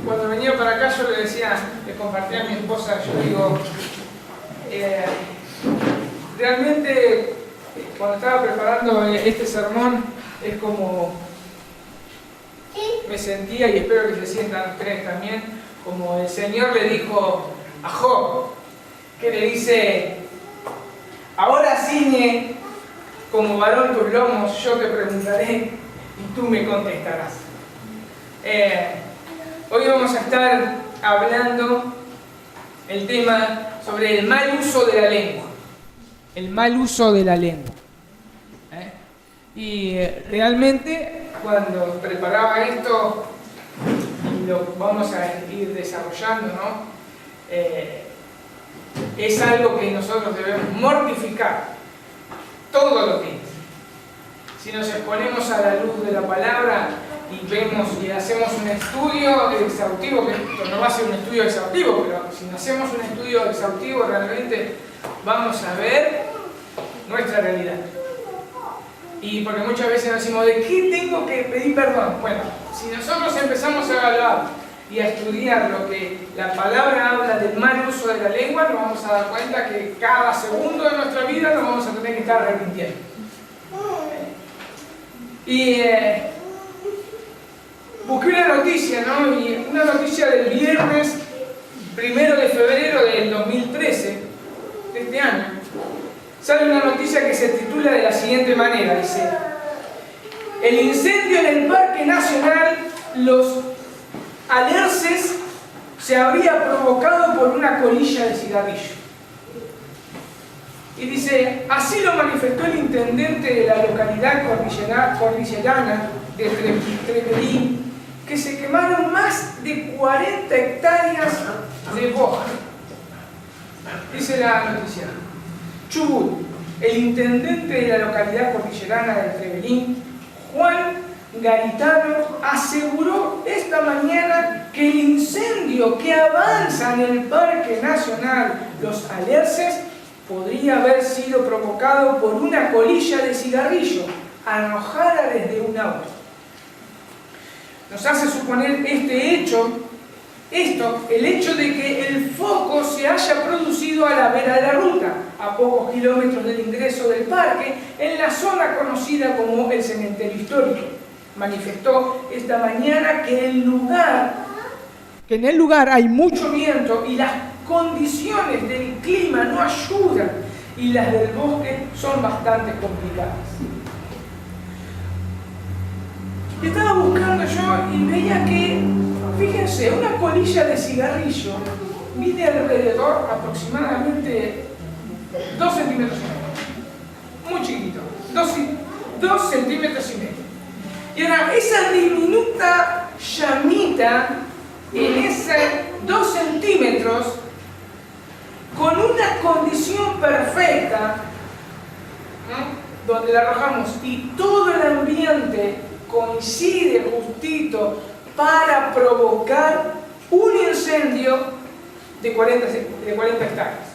Cuando venía para acá yo le decía, le compartía a mi esposa, yo digo, realmente cuando estaba preparando este sermón es como me sentía, y espero que se sientan ustedes también, como el Señor le dijo a Job, que le dice: ahora ciñe como varón tus lomos, yo te preguntaré y tú me contestarás. Hoy vamos a estar hablando el tema sobre el mal uso de la lengua. El mal uso de la lengua. Y realmente cuando preparaba esto, y lo vamos a ir desarrollando, ¿no? Es algo que nosotros debemos mortificar todos los días. Si nos exponemos a la luz de la palabra y vemos y hacemos un estudio exhaustivo, que esto no va a ser un estudio exhaustivo, pero si hacemos un estudio exhaustivo realmente vamos a ver nuestra realidad. Y porque muchas veces nos decimos, ¿de qué tengo que pedir perdón? Bueno, si nosotros empezamos a evaluar y a estudiar lo que la palabra habla del mal uso de la lengua, nos vamos a dar cuenta que cada segundo de nuestra vida nos vamos a tener que estar arrepintiendo. Y busqué una noticia, ¿no? Y una noticia del viernes 1 de febrero del 2013, de este año. Sale una noticia que se titula de la siguiente manera, dice: el incendio en el Parque Nacional Los Alerces se habría provocado por una colilla de cigarrillo. Y dice, así lo manifestó el intendente de la localidad cordillerana de Trevelín, que se quemaron más de 40 hectáreas de bosque. Dice la noticia: Chubut, el intendente de la localidad cordillerana de Trevelín, Juan Garitano, aseguró esta mañana que el incendio que avanza en el Parque Nacional Los Alerces podría haber sido provocado por una colilla de cigarrillo arrojada desde un auto. Nos hace suponer el hecho de que el foco se haya producido a la vera de la ruta, a pocos kilómetros del ingreso del parque, en la zona conocida como el cementerio histórico. Manifestó esta mañana que en el lugar hay mucho viento y las condiciones del clima no ayudan y las del bosque son bastante complicadas. Estaba buscando yo y veía que, fíjense, una colilla de cigarrillo mide alrededor aproximadamente 2 centímetros y medio. Muy chiquito, 2 centímetros y medio. Y ahora, esa diminuta llamita en ese 2 centímetros, con una condición perfecta, ¿no? Donde la arrojamos y todo el ambiente coincide justito para provocar un incendio de 40 hectáreas.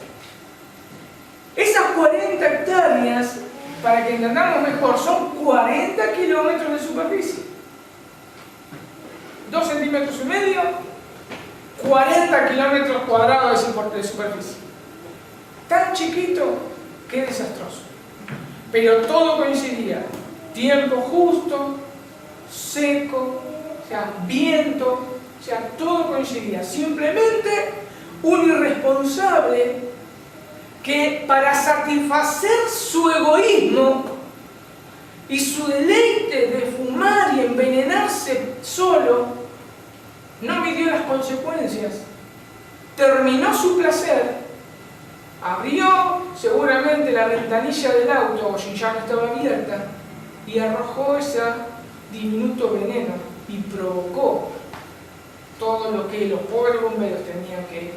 Esas 40 hectáreas, para que entendamos mejor, son 40 kilómetros de superficie. 2 centímetros y medio, 40 kilómetros cuadrados de superficie. Tan chiquito que desastroso. Pero todo coincidía. Tiempo justo, seco, o sea, viento, o sea, todo coincidía. Simplemente un irresponsable que para satisfacer su egoísmo y su deleite de fumar y envenenarse solo, no midió las consecuencias. Terminó su placer, abrió seguramente la ventanilla del auto, o si ya no estaba abierta, y arrojó ese diminuto veneno y provocó todo lo que los pobres bomberos tenían que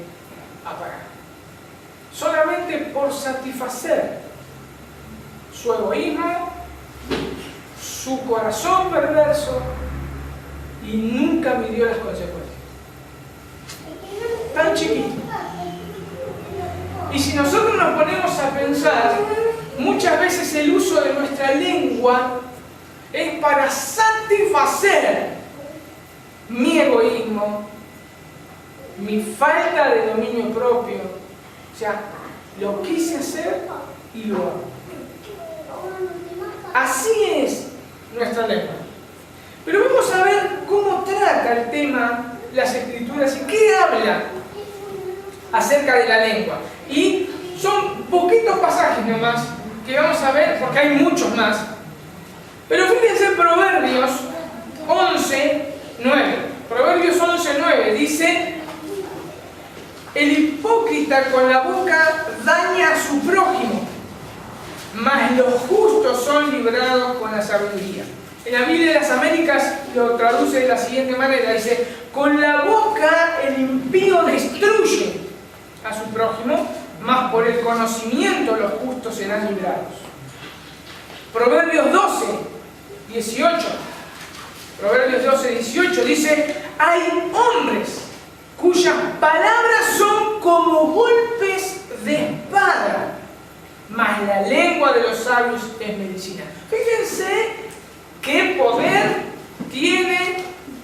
apagar. Solamente por satisfacer su egoísmo, su corazón perverso, y nunca midió las consecuencias. Tan chiquito. Y si nosotros nos ponemos a pensar, muchas veces el uso de nuestra lengua es para satisfacer prójimo, mi falta de dominio propio. O sea, lo quise hacer y lo hago. Así es nuestra lengua. Pero vamos a ver cómo trata el tema las Escrituras y qué habla acerca de la lengua. Y son poquitos pasajes nomás que vamos a ver, porque hay muchos más. Pero fíjense en Proverbios 11:9. Proverbios 11:9 dice: el hipócrita con la boca daña a su prójimo, mas los justos son librados con la sabiduría. En la Biblia de las Américas lo traduce de la siguiente manera, dice: con la boca el impío destruye a su prójimo, mas por el conocimiento los justos serán librados. Proverbios 12:18. Proverbios 12:18 dice: hay hombres cuyas palabras son como golpes de espada, mas la lengua de los sabios es medicina. Fíjense qué poder tiene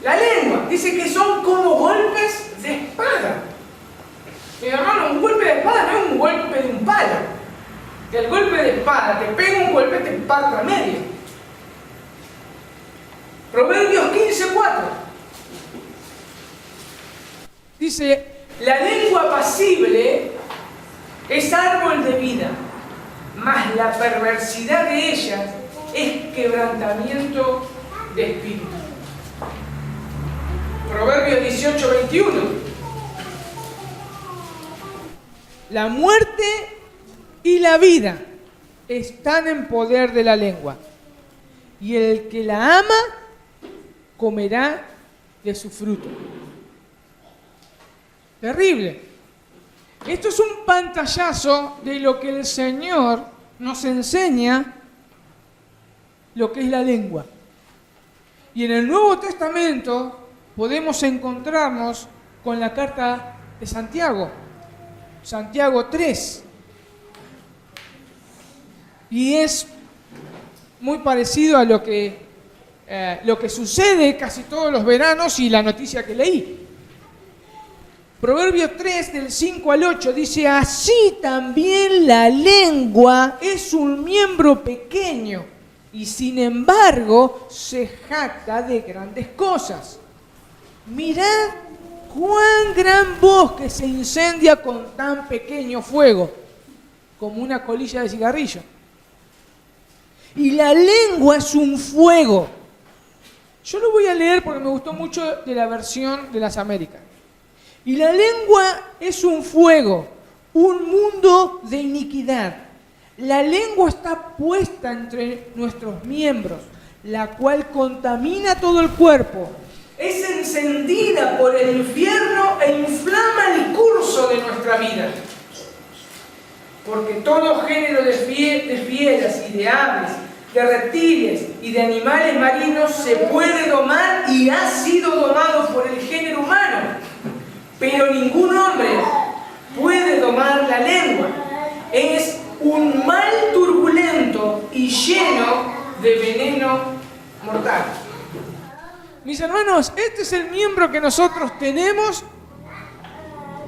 la lengua. Dice que son como golpes de espada. Mi hermano, un golpe de espada no es un golpe de un palo. Que el golpe de espada te pega un golpe, te parte a medio. Proverbios 15:4 dice: la lengua apacible es árbol de vida, mas la perversidad de ella es quebrantamiento de espíritu. Proverbios 18:21. La muerte y la vida están en poder de la lengua, y el que la ama comerá de su fruto. Terrible. Esto es un pantallazo de lo que el Señor nos enseña, lo que es la lengua. Y en el Nuevo Testamento podemos encontrarnos con la carta de Santiago, Santiago 3. Y es muy parecido a lo que sucede casi todos los veranos y la noticia que leí. Proverbios 3, del 5 al 8, dice: así también la lengua es un miembro pequeño, y sin embargo se jacta de grandes cosas. Mirad cuán gran bosque se incendia con tan pequeño fuego, como una colilla de cigarrillo. Y la lengua es un fuego. Yo lo voy a leer porque me gustó mucho de la versión de las Américas. Y la lengua es un fuego, un mundo de iniquidad. La lengua está puesta entre nuestros miembros, la cual contamina todo el cuerpo. Es encendida por el infierno e inflama el curso de nuestra vida. Porque todo género de fieras y de aves, de reptiles y de animales marinos se puede domar y ha sido domado por el género humano. Pero ningún hombre puede domar la lengua. Es un mal turbulento y lleno de veneno mortal. Mis hermanos, este es el miembro que nosotros tenemos,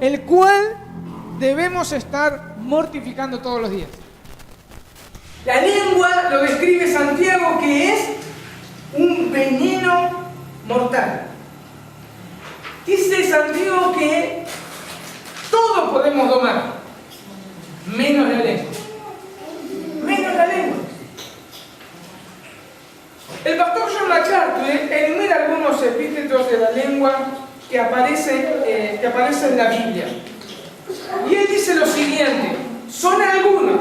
el cual debemos estar mortificando todos los días. La lengua lo describe Santiago, que es un veneno mortal. Dice Santiago que todo podemos domar, menos la lengua. Menos la lengua. El pastor John MacArthur enumera algunos epítetos de la lengua que aparecen en la Biblia. Y él dice lo siguiente: son algunos,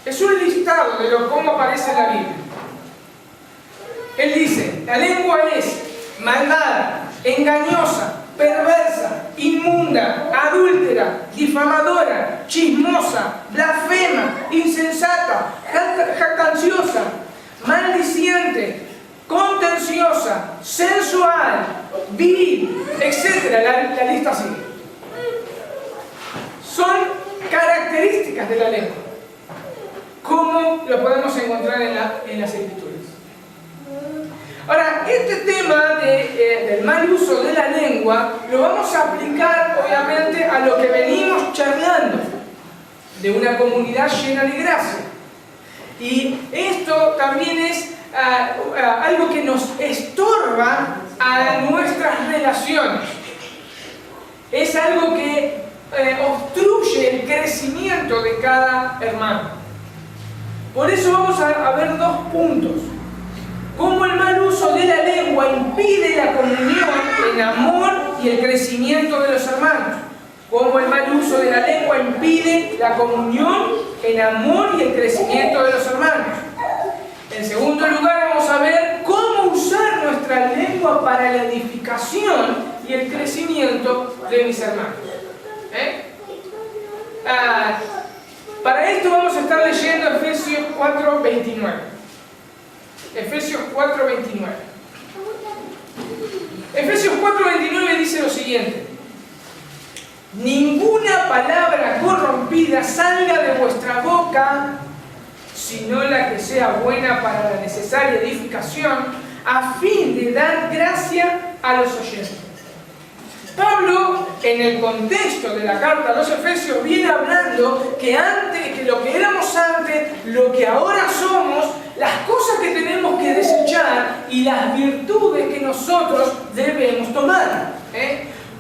es un listado de cómo aparece en la Biblia. Él dice: la lengua es malvada, engañosa, perversa, inmunda, adúltera, difamadora, chismosa, blasfema, insensata, jactanciosa, maldiciente, contenciosa, sensual, vil, etc. La lista sigue. Son características de la lengua. ¿Cómo lo podemos encontrar en las Escrituras? Ahora, este tema del mal uso de la lengua lo vamos a aplicar obviamente a lo que venimos charlando de una comunidad llena de gracia. Y esto también es algo que nos estorba a nuestras relaciones. Es algo que obstruye el crecimiento de cada hermano. Por eso vamos a ver dos puntos. Cómo el mal uso de la lengua impide la comunión en amor y el crecimiento de los hermanos. Cómo el mal uso de la lengua impide la comunión en amor y el crecimiento de los hermanos. En segundo lugar, vamos a ver cómo usar nuestra lengua para la edificación y el crecimiento de mis hermanos. Para esto vamos a estar leyendo Efesios 4:29. Efesios 4:29. Efesios 4:29 dice lo siguiente: ninguna palabra corrompida salga de vuestra boca, sino la que sea buena para la necesaria edificación, a fin de dar gracia a los oyentes. Pablo, en el contexto de la carta a los Efesios, viene hablando que lo que éramos antes, lo que ahora somos, las cosas que tenemos que desechar y las virtudes que nosotros debemos tomar.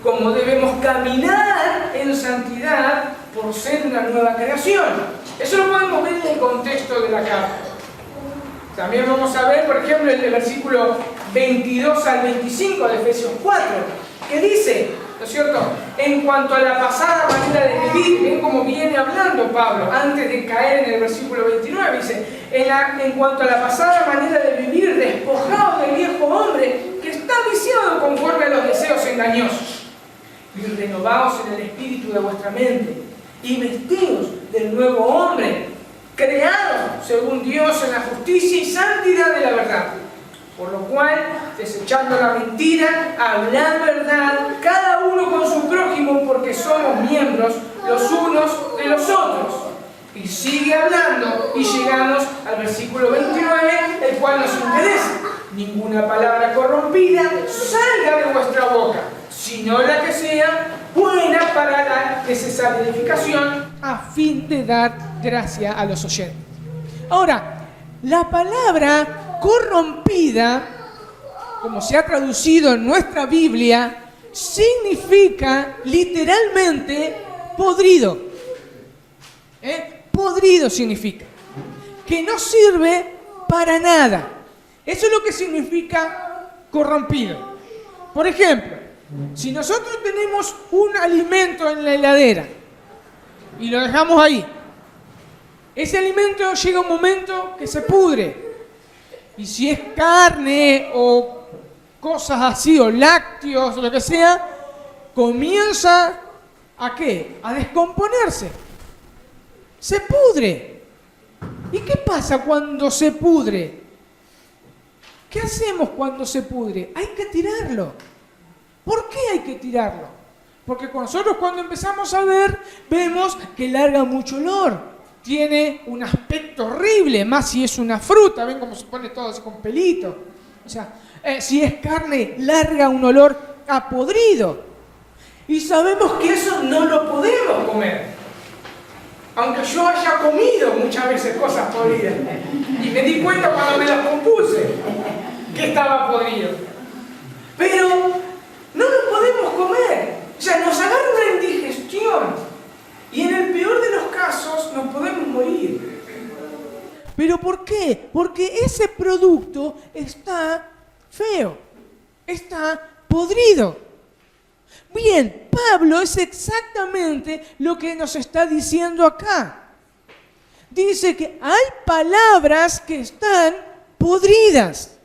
Como debemos caminar en santidad por ser una nueva creación. Eso lo podemos ver en el contexto de la carta. También vamos a ver, por ejemplo, el versículo 22 al 25 de Efesios 4, que dice, ¿no es cierto?, en cuanto a la pasada manera de vivir, ven cómo viene hablando Pablo, antes de caer en el versículo 29, dice, en cuanto a la pasada manera de vivir, despojado del viejo hombre, que está viciado conforme a los deseos engañosos, y renovaos en el espíritu de vuestra mente, y vestidos del nuevo hombre, creado según Dios en la justicia y santidad de la verdad. Por lo cual, desechando la mentira, hablad verdad, cada uno con su prójimo, porque somos miembros los unos de los otros. Y sigue hablando, y llegamos al versículo 29, el cual nos interesa. Ninguna palabra corrompida salga de vuestra boca, sino la que sea buena para la necesaria edificación, a fin de dar gracia a los oyentes. Ahora, la palabra corrompida, como se ha traducido en nuestra Biblia, significa literalmente podrido. Podrido significa que no sirve para nada. Eso es lo que significa corrompido. Por ejemplo, si nosotros tenemos un alimento en la heladera y lo dejamos ahí, ese alimento llega un momento que se pudre. Y si es carne o cosas así, o lácteos, o lo que sea, comienza ¿a qué? A descomponerse. Se pudre. ¿Y qué pasa cuando se pudre? ¿Qué hacemos cuando se pudre? Hay que tirarlo. ¿Por qué hay que tirarlo? Porque nosotros cuando empezamos a ver, vemos que larga mucho olor. Tiene un aspecto horrible, más si es una fruta, ven cómo se pone todo así con pelito. O sea, si es carne, larga un olor a podrido. Y sabemos que eso no lo podemos comer. Aunque yo haya comido muchas veces cosas podridas. Y me di cuenta cuando me las compuse que estaba podrido. Pero no lo podemos comer. O sea, nos agarra una indigestión. Y en el peor de los casos nos podemos morir. ¿Pero por qué? Porque ese producto está feo, está podrido. Bien, Pablo es exactamente lo que nos está diciendo acá. Dice que hay palabras que están podridas,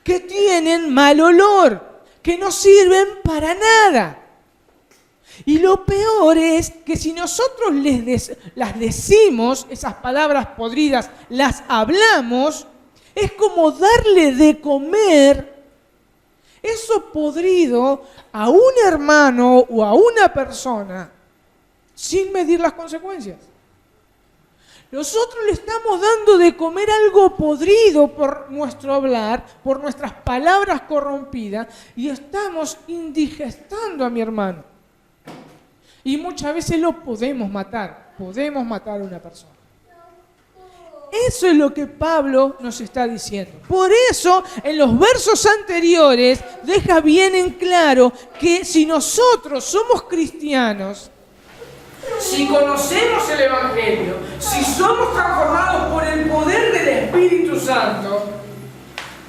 que tienen mal olor, que no sirven para nada. Y lo peor es que si nosotros las decimos, esas palabras podridas, las hablamos, es como darle de comer eso podrido a un hermano o a una persona sin medir las consecuencias. Nosotros le estamos dando de comer algo podrido por nuestro hablar, por nuestras palabras corrompidas, y estamos indigestando a mi hermano. Y muchas veces lo podemos matar a una persona. Eso es lo que Pablo nos está diciendo. Por eso, en los versos anteriores, deja bien en claro que si nosotros somos cristianos, si conocemos el Evangelio, si somos transformados por el poder del Espíritu Santo,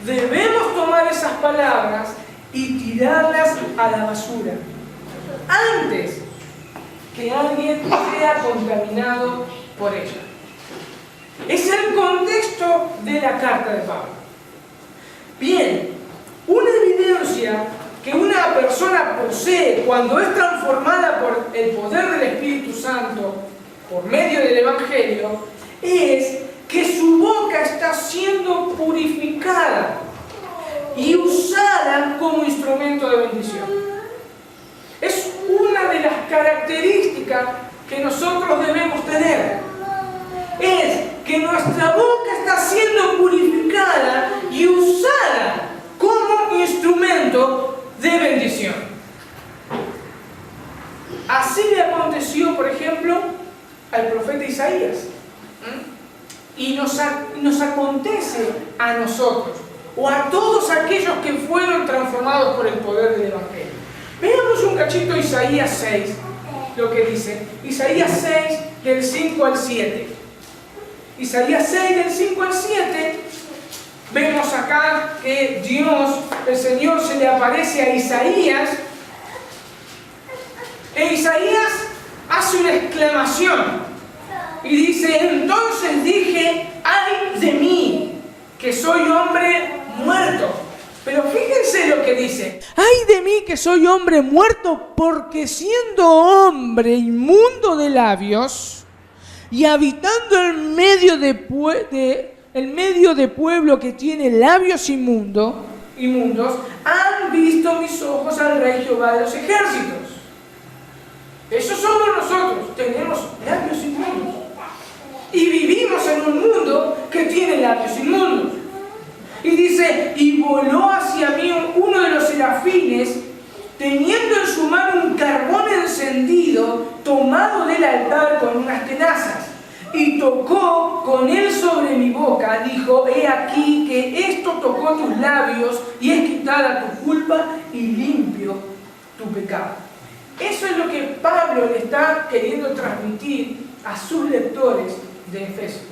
debemos tomar esas palabras y tirarlas a la basura antes que alguien sea contaminado por ella. Es el contexto de la carta de Pablo. Bien, una evidencia que una persona posee cuando es transformada por el poder del Espíritu Santo por medio del Evangelio es que su boca está siendo purificada y usada como instrumento de bendición. Es una de las características que nosotros debemos tener. Es que nuestra boca está siendo purificada y usada como instrumento de bendición. Así le aconteció, por ejemplo, al profeta Isaías. Y nos acontece a nosotros, o a todos aquellos que fueron transformados por el poder del Evangelio. Veamos un cachito Isaías 6, lo que dice. Isaías 6, del 5 al 7. Isaías 6, del 5 al 7, vemos acá que Dios, el Señor, se le aparece a Isaías. E Isaías hace una exclamación y dice: entonces dije, ay de mí, que soy hombre muerto. Pero fíjense lo que dice: ay de mí que soy hombre muerto, porque siendo hombre inmundo de labios y habitando en medio de pueblo que tiene labios inmundos, han visto mis ojos al Rey Jehová de los ejércitos. Eso somos nosotros, tenemos labios inmundos. Y vivimos en un mundo que tiene labios inmundos. Y dice: y voló hacia mí uno de los serafines, teniendo en su mano un carbón encendido, tomado del altar con unas tenazas, y tocó con él sobre mi boca, dijo: he aquí que esto tocó tus labios, y es quitada tu culpa y limpio tu pecado. Eso es lo que Pablo le está queriendo transmitir a sus lectores de Efesios.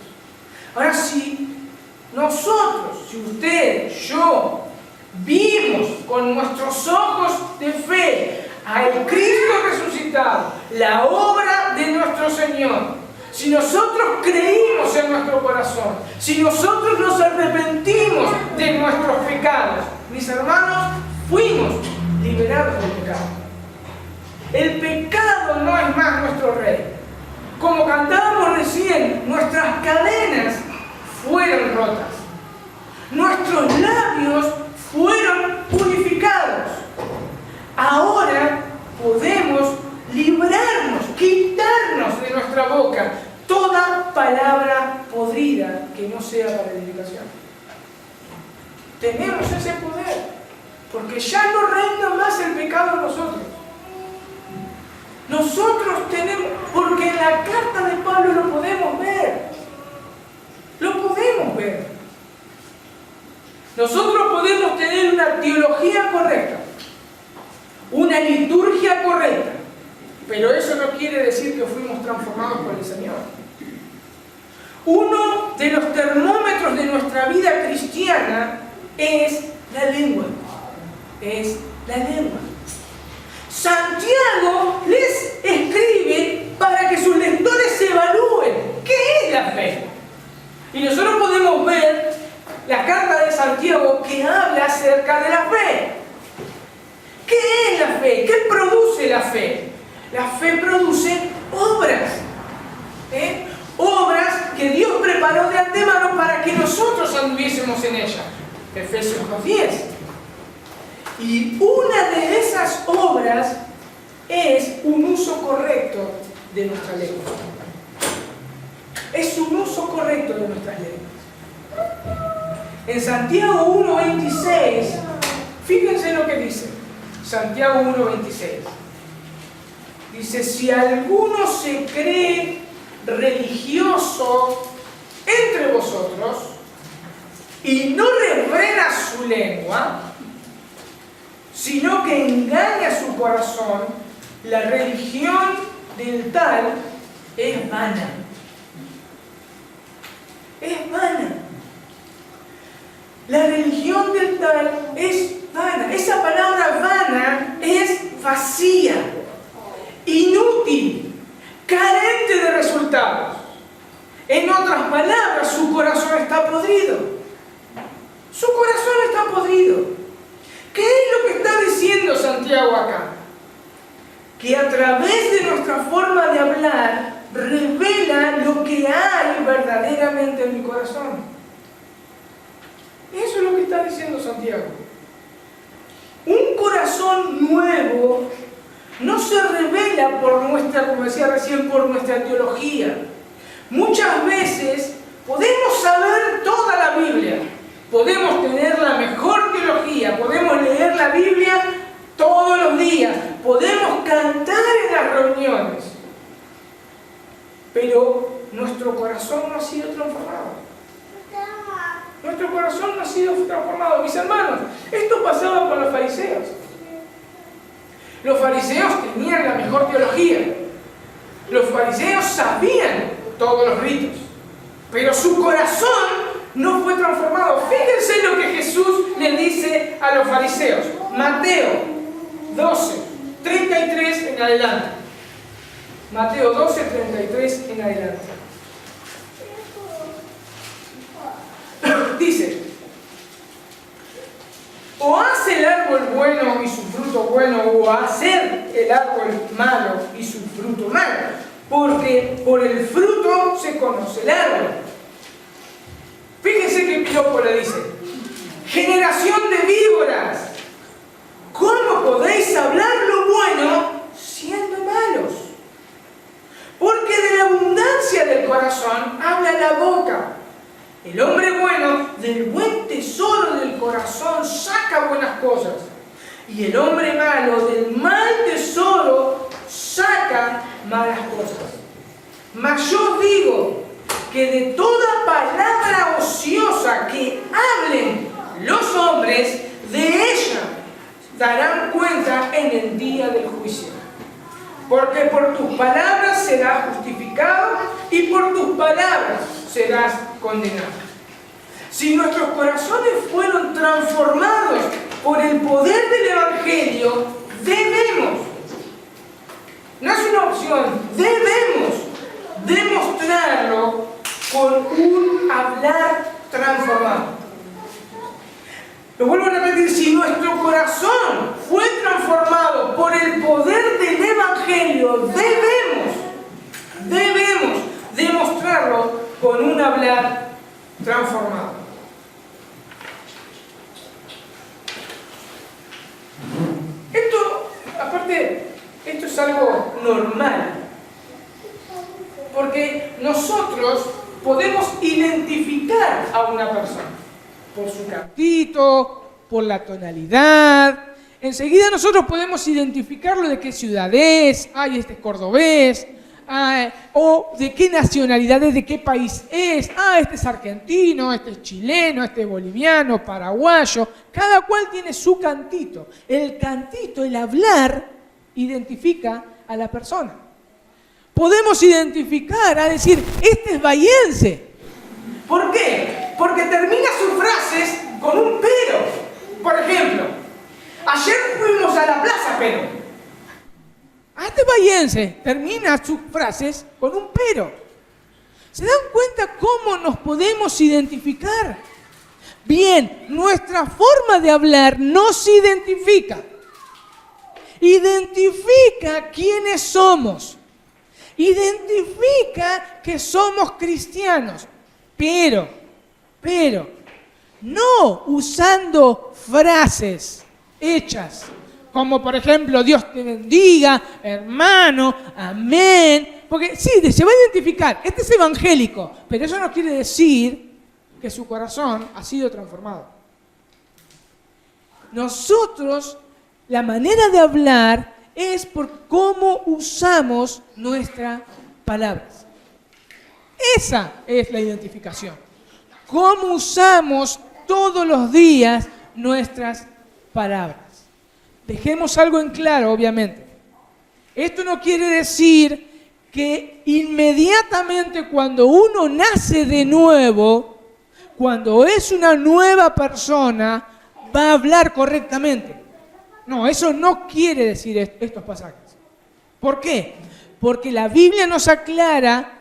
Ahora, si nosotros, si usted, yo, vimos con nuestros ojos de fe al Cristo resucitado, la obra de nuestro Señor, si nosotros creímos en nuestro corazón, si nosotros nos arrepentimos de nuestros pecados, mis hermanos, fuimos liberados del pecado. El pecado no es más nuestro rey. Como cantábamos recién, nuestras cadenas fueron rotas. Nuestros labios fueron purificados. Ahora podemos librarnos, quitarnos de nuestra boca toda palabra podrida que no sea para edificación. Tenemos ese poder, porque ya no reina más el pecado en nosotros. Nosotros tenemos, porque en la carta de Pablo lo podemos ver. Lo podemos ver. Nosotros podemos tener una teología correcta, una liturgia correcta, pero eso no quiere decir que fuimos transformados por el Señor. Uno de los termómetros de nuestra vida cristiana es la lengua. Es la lengua. Santiago les escribe para que sus lectores se evalúen qué es la fe. Y nosotros podemos ver la carta de Santiago que habla acerca de la fe. ¿Qué es la fe? ¿Qué produce la fe? La fe produce obras. Obras que Dios preparó de antemano para que nosotros anduviésemos en ella. Efesios 2:10. Y una de esas obras es un uso correcto de nuestra lengua. es un uso correcto de nuestras lenguas. En Santiago 1:26, fíjense lo que dice. Santiago 1:26. Dice, si alguno se cree religioso entre vosotros y no refrena su lengua, sino que engaña su corazón, la religión del tal es vana. Es vana. La religión del tal es vana. Esa palabra vana es vacía, inútil, carente de resultados. En otras palabras, su corazón está podrido. Su corazón está podrido. ¿Qué es lo que está diciendo Santiago acá? Que a través de nuestra forma de hablar revela lo que hay verdaderamente en mi corazón. Eso es lo que está diciendo Santiago. Un corazón nuevo no se revela por nuestra, como decía recién, por nuestra teología. Muchas veces podemos saber toda la Biblia, podemos tener la mejor teología, podemos leer la Biblia todos los días, podemos cantar en las reuniones, pero nuestro corazón no ha sido transformado. Nuestro corazón no ha sido transformado. Mis hermanos, esto pasaba con los fariseos. Los fariseos tenían la mejor teología. Los fariseos sabían todos los ritos, pero su corazón no fue transformado. Fíjense lo que Jesús le dice a los fariseos. Mateo 12:33 en adelante. Mateo 12:33 en adelante. Dice, o hace el árbol bueno y su fruto bueno, o hacer el árbol malo y su fruto malo, porque por el fruto se conoce el árbol. Fíjense que Pilopo le dice, generación de víboras, ¿cómo podéis hablar lo bueno siendo malos? Porque de la abundancia del corazón habla la boca. El hombre bueno del buen tesoro del corazón saca buenas cosas, y el hombre malo del mal tesoro saca malas cosas. Mas yo os digo que de toda palabra ociosa que hablen los hombres, de ella darán cuenta en el día del juicio. Porque por tus palabras serás justificado y por tus palabras serás condenado. Si nuestros corazones fueron transformados por el poder del Evangelio, debemos, no es una opción, debemos demostrarlo con un hablar transformado. Lo vuelvo a repetir, si nuestro corazón fue transformado por el poder del Evangelio, debemos demostrarlo con un hablar transformado. Esto es algo normal, porque nosotros podemos identificar a una persona por su cantito, por la tonalidad. Enseguida nosotros podemos identificarlo de qué ciudad es, este es cordobés, o de qué nacionalidad es, de qué país es, este es argentino, este es chileno, este es boliviano, paraguayo. Cada cual tiene su cantito. El cantito, el hablar, identifica a la persona. Podemos identificar, decir, este es bahiense. ¿Por qué? Porque termina sus frases con un pero. Por ejemplo, ayer fuimos a la plaza, pero. Este bahiense termina sus frases con un pero. ¿Se dan cuenta cómo nos podemos identificar? Bien, nuestra forma de hablar nos identifica. Identifica quiénes somos. Identifica que somos cristianos. Pero, no usando frases hechas, como por ejemplo, Dios te bendiga, hermano, amén, porque sí, se va a identificar, este es evangélico, pero eso no quiere decir que su corazón ha sido transformado. Nosotros, la manera de hablar es por cómo usamos nuestras palabras. Esa es la identificación. Cómo usamos todos los días nuestras palabras. Dejemos algo en claro, obviamente. Esto no quiere decir que inmediatamente cuando uno nace de nuevo, cuando es una nueva persona, va a hablar correctamente. No, eso no quiere decir estos pasajes. ¿Por qué? Porque la Biblia nos aclara,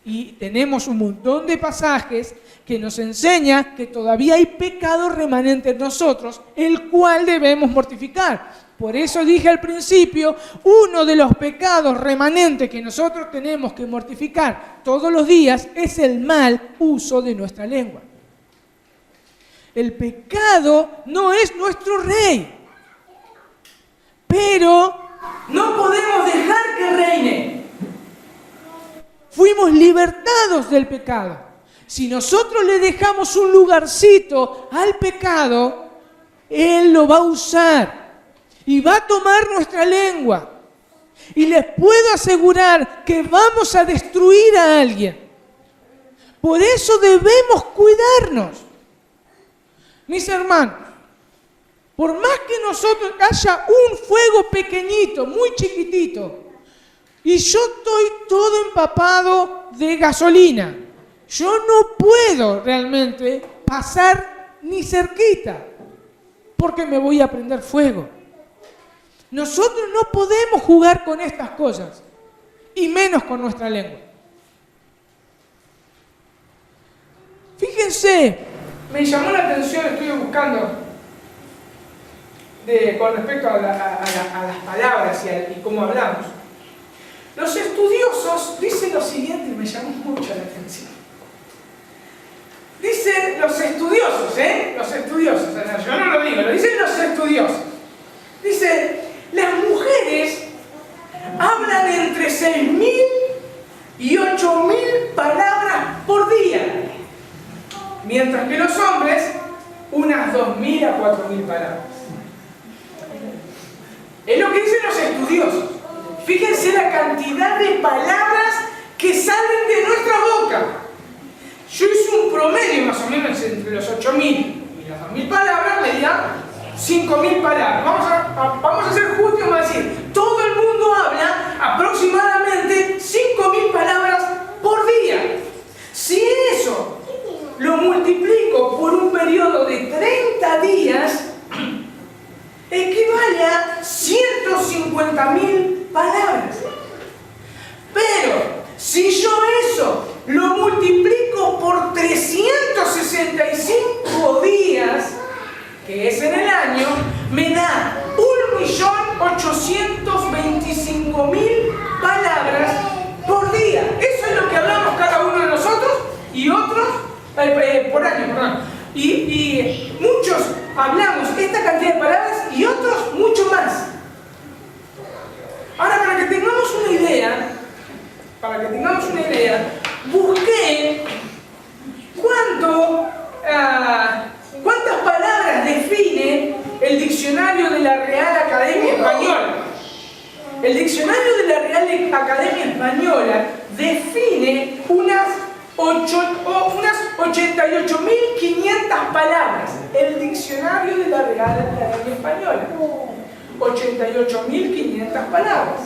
y tenemos un montón de pasajes que nos enseña que todavía hay pecado remanente en nosotros, el cual debemos mortificar. Por eso dije al principio, uno de los pecados remanentes que nosotros tenemos que mortificar todos los días es el mal uso de nuestra lengua. El pecado no es nuestro rey, pero no podemos dejar que reine. Fuimos libertados del pecado. Si nosotros le dejamos un lugarcito al pecado, Él lo va a usar y va a tomar nuestra lengua. Y les puedo asegurar que vamos a destruir a alguien. Por eso debemos cuidarnos. Mis hermanos, por más que nosotros haya un fuego pequeñito, muy chiquitito, y yo estoy todo empapado de gasolina, yo no puedo realmente pasar ni cerquita, porque me voy a prender fuego. Nosotros no podemos jugar con estas cosas, y menos con nuestra lengua. Fíjense, me llamó la atención, estuve buscando con respecto a las palabras y cómo hablamos. Los estudiosos dicen lo siguiente y me llamó mucho la atención. Dicen los estudiosos, los estudiosos, yo no lo digo, lo dicen los estudiosos. Dicen, las mujeres hablan entre 6.000 y 8.000 palabras por día, mientras que los hombres unas 2.000 a 4.000 palabras. Es lo que dicen los estudiosos. Fíjense la cantidad de palabras que salen de nuestra boca. Yo hice un promedio más o menos entre los 8.000 y las 2.000 palabras, me dirán 5.000 palabras. Vamos a ser justos y vamos a decir, todo el mundo habla aproximadamente 5.000 palabras por día. Si eso lo multiplico por un periodo de 30 días, equivale a 150.000 palabras. Pero si yo eso lo multiplico por 365 días, que es en el año, me da 1.825.000 palabras por día. Eso es lo que hablamos cada uno de nosotros y otros por año, perdón. Y muchos hablamos esta cantidad de palabras y otros mucho más. Ahora, para que tengamos una idea, busqué cuántas palabras define el diccionario de la Real Academia Española. El diccionario de la Real Academia Española define unas 88.500 palabras. El diccionario de la Real Academia Española. 88.500 palabras.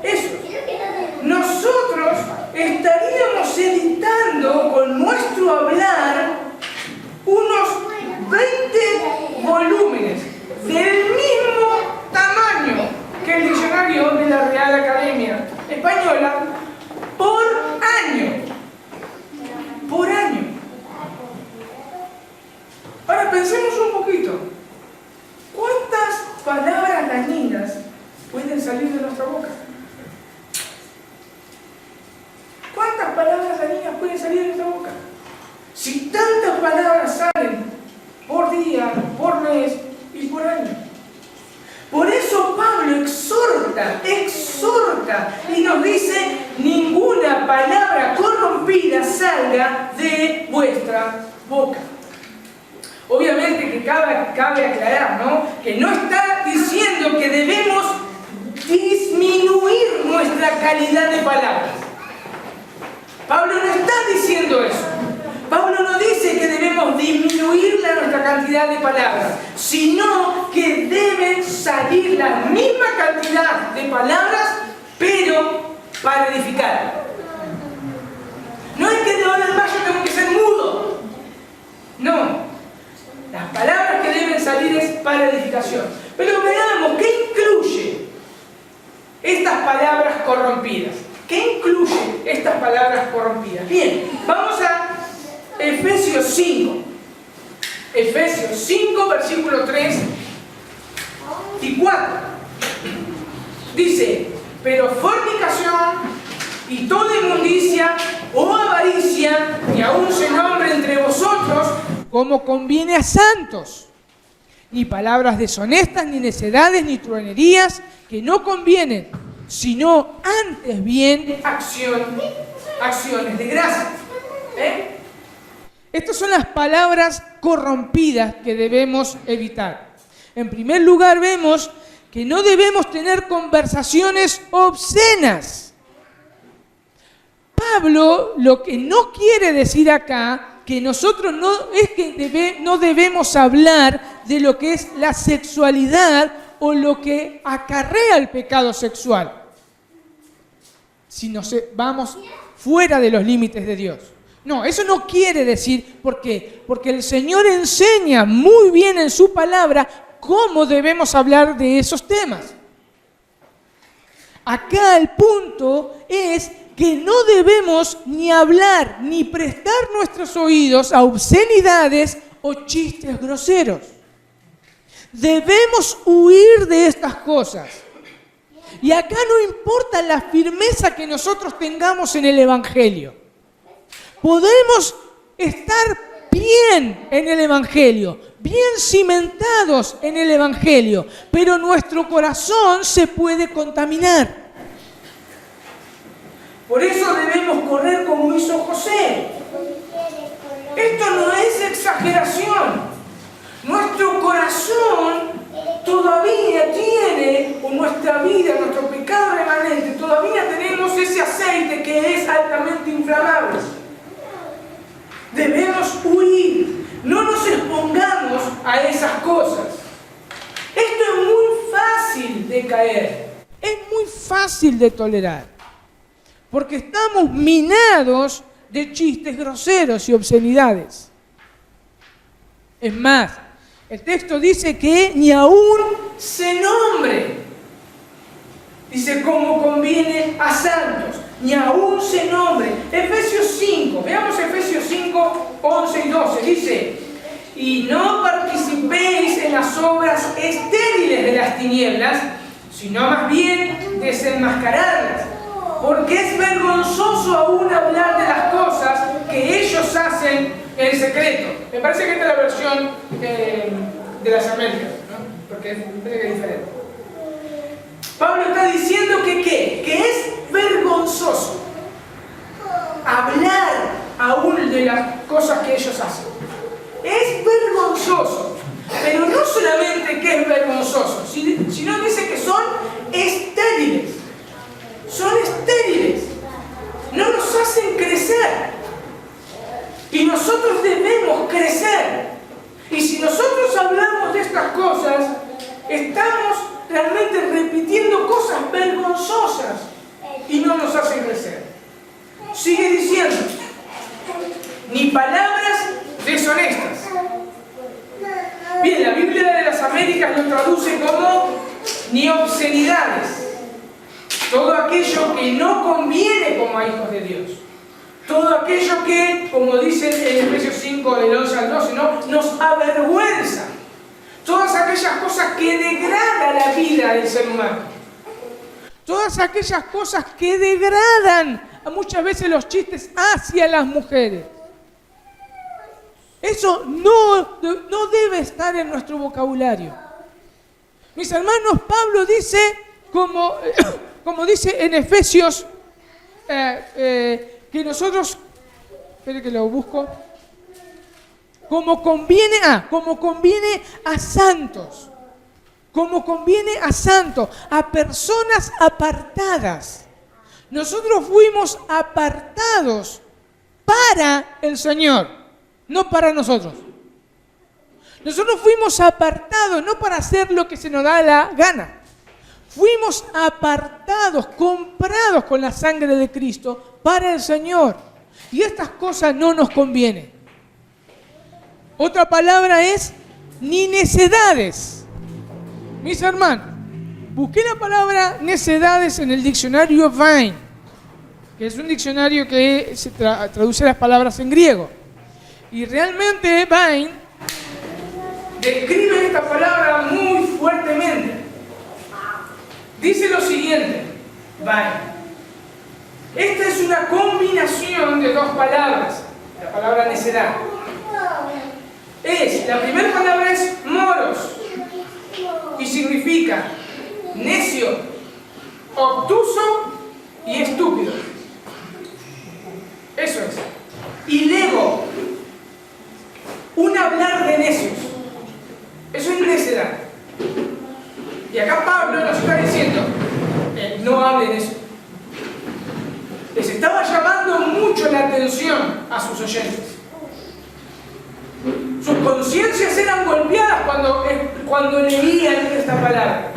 Eso. Nosotros estaríamos editando con nuestro hablar unos 20 volúmenes del mismo tamaño que el diccionario de la Real Academia Española por año. Por año. Ahora pensemos un poquito. ¿Cuántas palabras dañinas pueden salir de nuestra boca? ¿Cuántas palabras dañinas pueden salir de nuestra boca? Si tantas palabras salen por día, por mes y por año. Por eso Pablo exhorta exhorta y nos dice: ninguna palabra corrompida salga de vuestra boca. Obviamente que cabe aclarar, ¿no?, que no está diciendo que debemos disminuir nuestra calidad de palabras. Pablo no está diciendo eso. Pablo no dice que debemos disminuir nuestra cantidad de palabras, sino que deben salir la misma cantidad de palabras, pero para edificar. No es que de ahora en más yo tengo que ser mudo. No. Las palabras que deben salir es para edificación. Pero veamos, ¿qué incluye estas palabras corrompidas? ¿Qué incluye estas palabras corrompidas? Bien, vamos a Efesios 5. Efesios 5, versículo 3 y 4. Dice: pero fornicación y toda inmundicia o avaricia, ni aun se nombre entre vosotros como conviene a santos, ni palabras deshonestas, ni necedades, ni truanerías, que no convienen, sino antes bien acciones de gracia. Estas son las palabras corrompidas que debemos evitar. En primer lugar, vemos que no debemos tener conversaciones obscenas. Pablo lo que no quiere decir acá, que nosotros no debemos hablar de lo que es la sexualidad o lo que acarrea el pecado sexual, si nos vamos fuera de los límites de Dios. No, eso no quiere decir. ¿Por qué? Porque el Señor enseña muy bien en su palabra cómo debemos hablar de esos temas. Acá el punto es que no debemos ni hablar ni prestar nuestros oídos a obscenidades o chistes groseros. Debemos huir de estas cosas. Y acá no importa la firmeza que nosotros tengamos en el Evangelio. Podemos estar bien en el Evangelio, bien cimentados en el Evangelio, pero nuestro corazón se puede contaminar. Por eso debemos correr como hizo José. Esto no es exageración. Nuestro corazón todavía tiene, o nuestra vida, nuestro pecado remanente, todavía tenemos ese aceite que es altamente inflamable. Debemos huir. No nos expongamos a esas cosas. Esto es muy fácil de caer. Es muy fácil de tolerar. Porque estamos minados de chistes groseros y obscenidades. Es más, el texto dice que ni aún se nombre. Dice como conviene a santos. Ni aún se nombre. Efesios 5, veamos Efesios 5, 11 y 12. Dice: y no participéis en las obras estériles de las tinieblas, sino más bien desenmascararlas. Porque es vergonzoso aún hablar de las cosas que ellos hacen en secreto. Me parece que esta es la versión de las Américas, ¿no? Porque es diferente. Pablo está diciendo que ¿qué? Que es vergonzoso hablar aún de las cosas que ellos hacen. Es vergonzoso. Pero no solamente que es vergonzoso, sino dice que son estériles. Son estériles, no nos hacen crecer. Y nosotros debemos crecer. Y si nosotros hablamos de estas cosas, estamos realmente repitiendo cosas vergonzosas y no nos hacen crecer. Sigue diciendo: ni palabras deshonestas. Bien, la Biblia de las Américas lo traduce como ni obscenidades. Todo aquello que no conviene como a hijos de Dios. Todo aquello que, como dice en Efesios 5, del 11 al 12, ¿no?, nos avergüenza. Todas aquellas cosas que degradan la vida del ser humano. Todas aquellas cosas que degradan muchas veces los chistes hacia las mujeres. Eso no debe estar en nuestro vocabulario. Mis hermanos, Pablo dice como dice en Efesios, que nosotros, espere que lo busco, como conviene a santos, a personas apartadas. Nosotros fuimos apartados para el Señor, no para nosotros. Nosotros fuimos apartados no para hacer lo que se nos da la gana. Fuimos apartados, comprados con la sangre de Cristo para el Señor. Y estas cosas no nos convienen. Otra palabra es ni necedades. Mis hermanos, busqué la palabra necedades en el diccionario Vine, que es un diccionario que se traduce las palabras en griego. Y realmente Vine describe esta palabra muy fuertemente. Dice lo siguiente, Vine. Esta es una combinación de dos palabras, la palabra necedad. La primera palabra es moros y significa necio, obtuso y estúpido. Eso es. Y lego, un hablar de necios. Eso es necedad. Y acá Pablo nos está diciendo, no hablen eso. Les estaba llamando mucho la atención a sus oyentes. Sus conciencias eran golpeadas cuando leían esta palabra.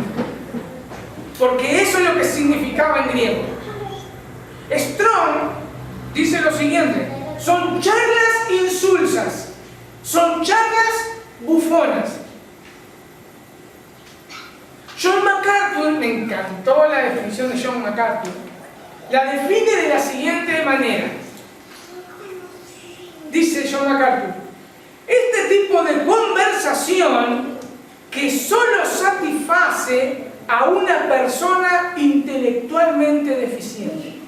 Porque eso es lo que significaba en griego. Strong dice lo siguiente: son charlas insulsas, son charlas bufonas. John MacArthur, me encantó la definición de John MacArthur, la define de la siguiente manera. Dice John MacArthur: este tipo de conversación que solo satisface a una persona intelectualmente deficiente.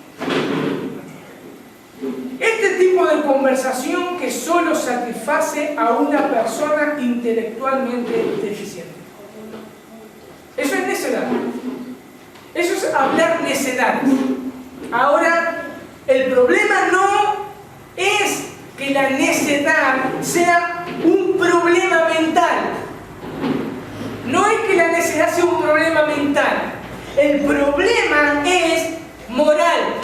Este tipo de conversación que solo satisface a una persona intelectualmente deficiente. Eso es necedad. Eso es hablar necedades. Ahora, el problema no es que la necedad sea un problema mental. No es que la necedad sea un problema mental. El problema es moral.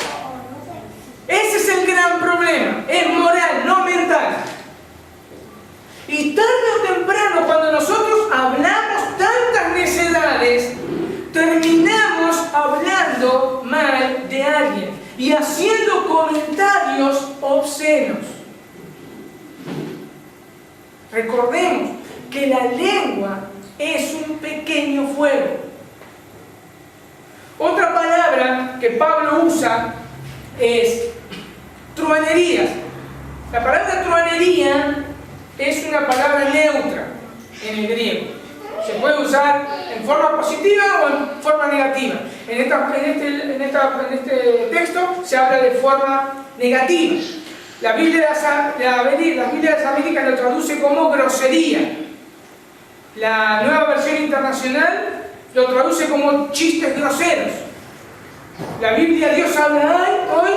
Ese es el gran problema. Es moral, no mental. Y tarde o temprano, cuando nosotros hablamos tantas necedades, terminamos hablando mal de alguien y haciendo comentarios obscenos. Recordemos que la lengua es un pequeño fuego. Otra palabra que Pablo usa es truhanerías. La palabra truhanería es una palabra neutra en el griego. Se puede usar en forma positiva o en forma negativa. En este texto se habla de forma negativa. La Biblia de las Américas lo traduce como grosería. La Nueva Versión Internacional lo traduce como chistes groseros. La Biblia Dios habla hoy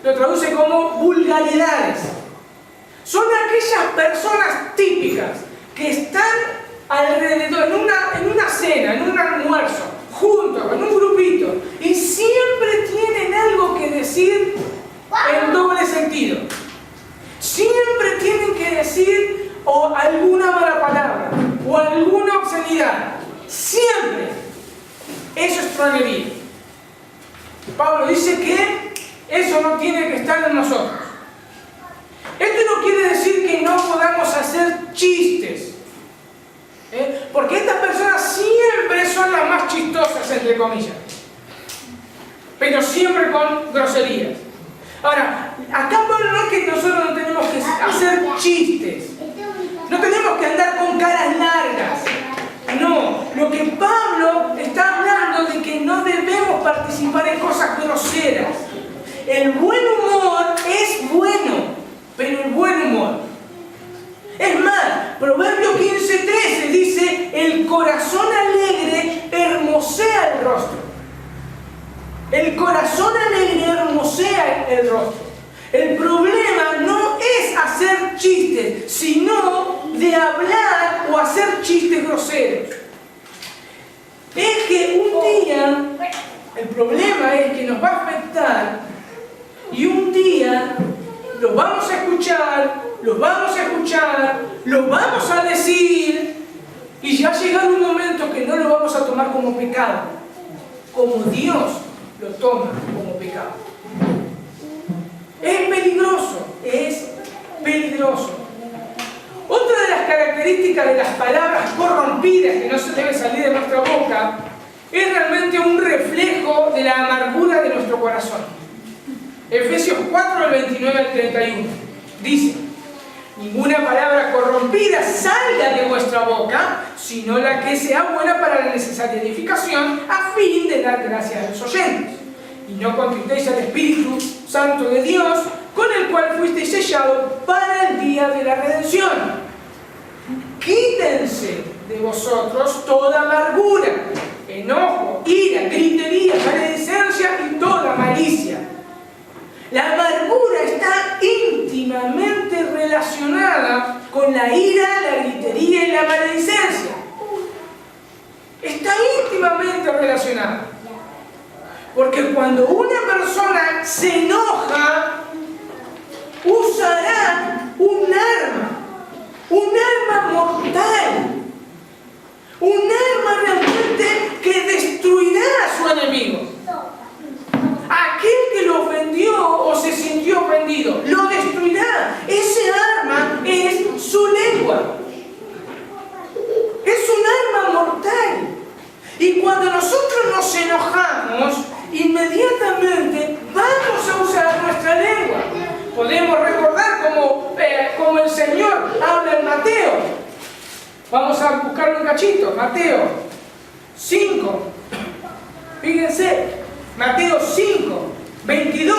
lo traduce como vulgaridades. Son aquellas personas típicas que están alrededor, en una cena, en un almuerzo, juntos, en un grupito, y siempre tienen algo que decir en doble sentido. Siempre tienen que decir o alguna mala palabra o alguna obscenidad. Siempre. Eso es truhanería. Pablo dice que eso no tiene que estar en nosotros. Esto no quiere decir que no podamos hacer chistes. Porque estas personas siempre son las más chistosas, entre comillas. Pero siempre con groserías. Ahora, acá Pablo no es que nosotros no tenemos que hacer chistes. No tenemos que andar con caras largas. No, lo que Pablo está hablando de que no debemos participar en cosas groseras. El buen humor es bueno, pero el buen humor. Es más, Proverbio 15:13 dice: el corazón alegre hermosea el rostro. El corazón alegre hermosea el rostro. El problema no es hacer chistes, sino de hablar o hacer chistes groseros. Es que un día, el problema es que nos va a afectar y un día lo vamos a escuchar, lo vamos a decir y ya llegará un momento que no lo vamos a tomar como pecado, como Dios lo toma como pecado. Es peligroso. Otra de las características de las palabras corrompidas que no se debe salir de nuestra boca es realmente un reflejo de la amargura de nuestro corazón. Efesios 4, del 29 al 31 dice: ninguna palabra corrompida salga de vuestra boca, sino la que sea buena para la necesaria edificación, a fin de dar gracias a los oyentes. Y no contristéis al Espíritu Santo de Dios, con el cual fuisteis sellados para el día de la redención. Quítense de vosotros toda amargura, enojo, ira, gritería, maledicencia y toda malicia. La amargura está íntimamente relacionada con la ira, la gritería y la maledicencia. Está íntimamente relacionada. Porque cuando una persona se enoja, usará un arma mortal, un arma realmente que destruirá a su enemigo. Aquel que lo ofendió o se sintió ofendido, lo destruirá. Ese arma es su lengua. Es un arma mortal. Y cuando nosotros nos enojamos, inmediatamente vamos a usar nuestra lengua. Podemos recordar como el Señor habla en Mateo. Vamos a buscar un cachito. Mateo 5. Fíjense, Mateo 5, 22.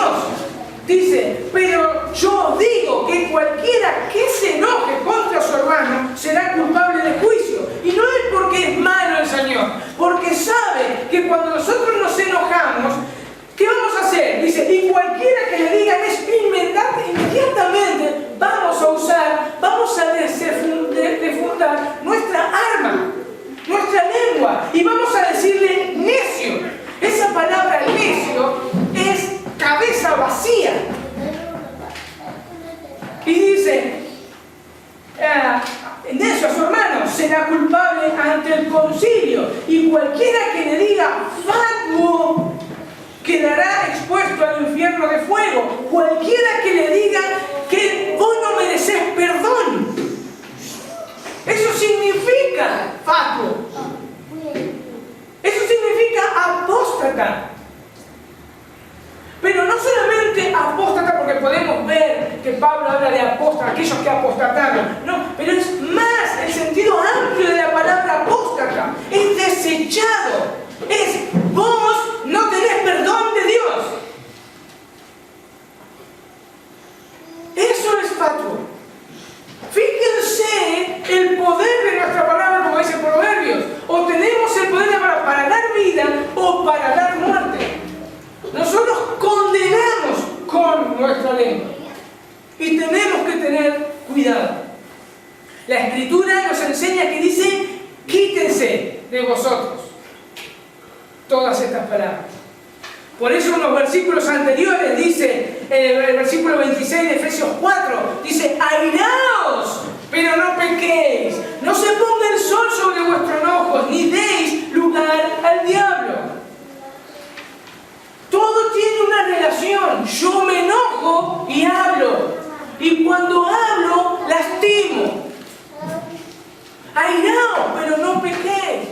Dice: pero yo digo que cualquiera que se enoje contra su hermano será culpable de juicio. Y no es porque es malo el Señor, porque sabe que cuando nosotros nos enojamos, ¿qué vamos a hacer? Dice: y cualquiera que le diga es inmediatamente vamos a defundar nuestra arma, nuestra lengua, y vamos a decirle necio. Esa palabra necio es cabeza vacía. Y dice, necio a su hermano será culpable ante el concilio, y cualquiera que le diga fatuo quedará expuesto al infierno de fuego. Cualquiera que le diga que vos no mereces perdón, eso significa fatuo. Eso significa apóstata. Pero no solamente apóstata, porque podemos ver que Pablo habla de apóstata, aquellos que apostataron. No, pero es más el sentido amplio de la palabra apóstata. Es desechado. Es vos no tenés perdón de Dios. Eso es fatuo. Fíjense el poder de nuestra palabra, como dice Proverbios. O tenemos el poder de la palabra para dar vida o para dar muerte. Nosotros condenamos con nuestra lengua y tenemos que tener cuidado. La Escritura nos enseña que dice: quítense de vosotros todas estas palabras. Por eso en los versículos anteriores dice, en el versículo 26 de Efesios 4, dice: airaos, pero no pequéis, no se ponga el sol sobre vuestros enojos, ni deis lugar al diablo. Todo tiene una relación. Yo me enojo y hablo, y cuando hablo lastimo. Airaos, pero no pequéis.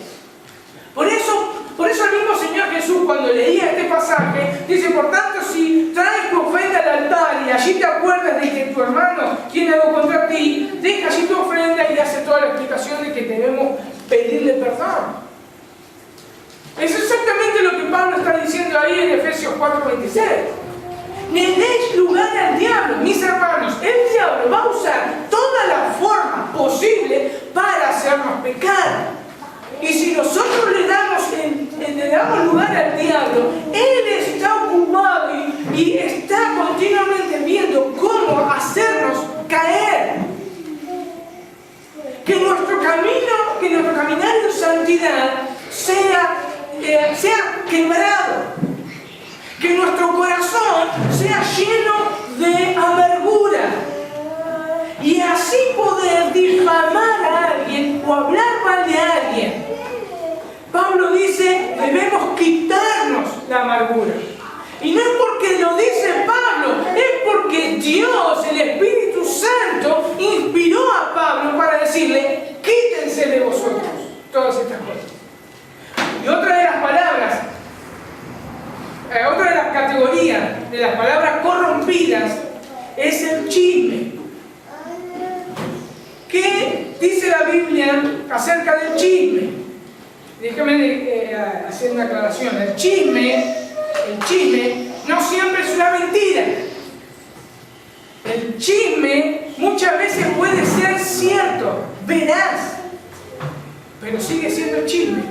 Por eso el mismo Señor Jesús, cuando leía este pasaje, dice: por tanto, si traes tu ofrenda al altar y allí te acuerdas de que tu hermano tiene algo contra ti, deja allí tu ofrenda y hace toda la explicación de que debemos pedirle perdón. Es exactamente lo que Pablo está diciendo ahí en Efesios 4:26. Ni deis lugar al diablo, mis hermanos. El diablo va a usar toda la forma posible para hacernos pecar. Y si nosotros le damos lugar al diablo, él es quebrado. Que nuestro corazón sea lleno de amargura. Y así poder difamar a alguien o hablar mal de alguien. Pablo dice, debemos quitarnos la amargura. Y no es porque lo dice Pablo, es porque Dios, el Espíritu Santo, inspiró a Pablo para decirle, quítense de vosotros todas estas cosas. Y otra de las palabras, otra de las categorías de las palabras corrompidas es el chisme. ¿Qué dice la Biblia acerca del chisme? Déjame hacer una aclaración. El chisme no siempre es una mentira. El chisme muchas veces puede ser cierto, veraz, pero sigue siendo chisme.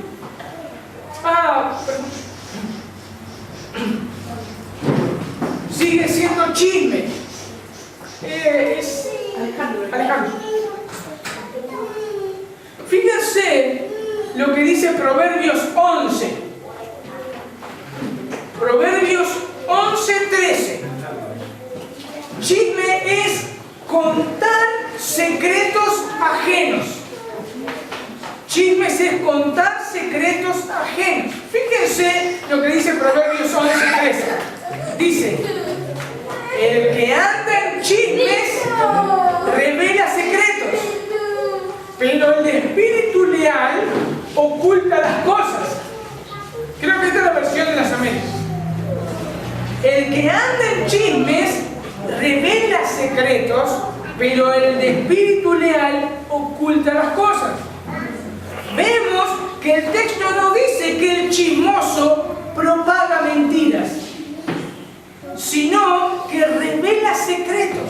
Sigue siendo chisme. Es Alejandro. Fíjense lo que dice Proverbios 11. Proverbios 11:13. Chisme es contar secretos ajenos. Chismes es contar secretos ajenos. Fíjense lo que dice Proverbios 11:13. Dice, el que anda en chismes revela secretos, pero el espíritu leal oculta las cosas. Creo que esta es la versión de las Américas. El que anda en chismes revela secretos, pero el de espíritu leal oculta las cosas. Vemos que el texto no dice que el chismoso propaga mentiras, sino que revela secretos.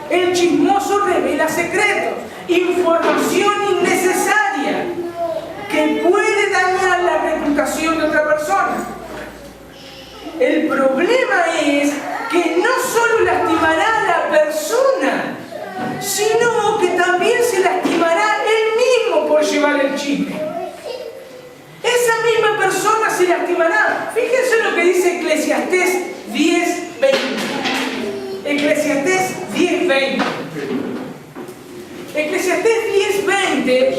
El chismoso revela secretos, información innecesaria que puede dañar la reputación de otra persona. El problema es que no solo lastimará a la persona, sino que también se lastimará él mismo por llevar el chisme. Esa misma persona se lastimará. Fíjense lo que dice Eclesiastés 10:20. Eclesiastés 10:20. Eclesiastés 10:20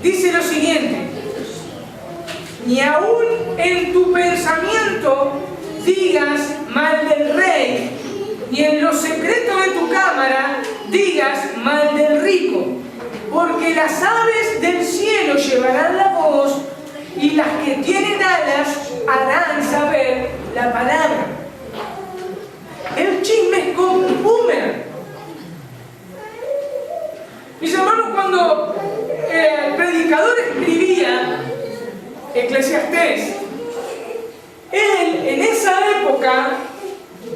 dice lo siguiente: ni aún en tu pensamiento digas mal del rey, ni en los secretos de tu cámara digas mal del rico, porque las aves del cielo llevarán la voz y las que tienen alas harán saber la palabra. El chisme es como un boomerang. Mis hermanos, cuando el predicador escribía Eclesiastés, él en esa época,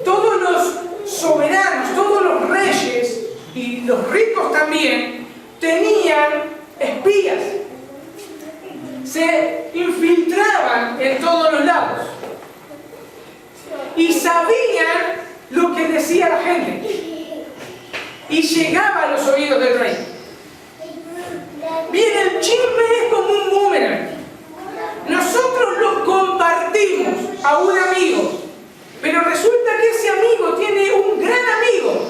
todos los soberanos, todos los reyes y los ricos también tenían espías. Se infiltraban en todos los lados y sabían lo que decía la gente y llegaba a los oídos del rey. Bien, el chisme es como un boomerang. Nosotros lo compartimos a un amigo, pero resulta que ese amigo tiene un gran amigo,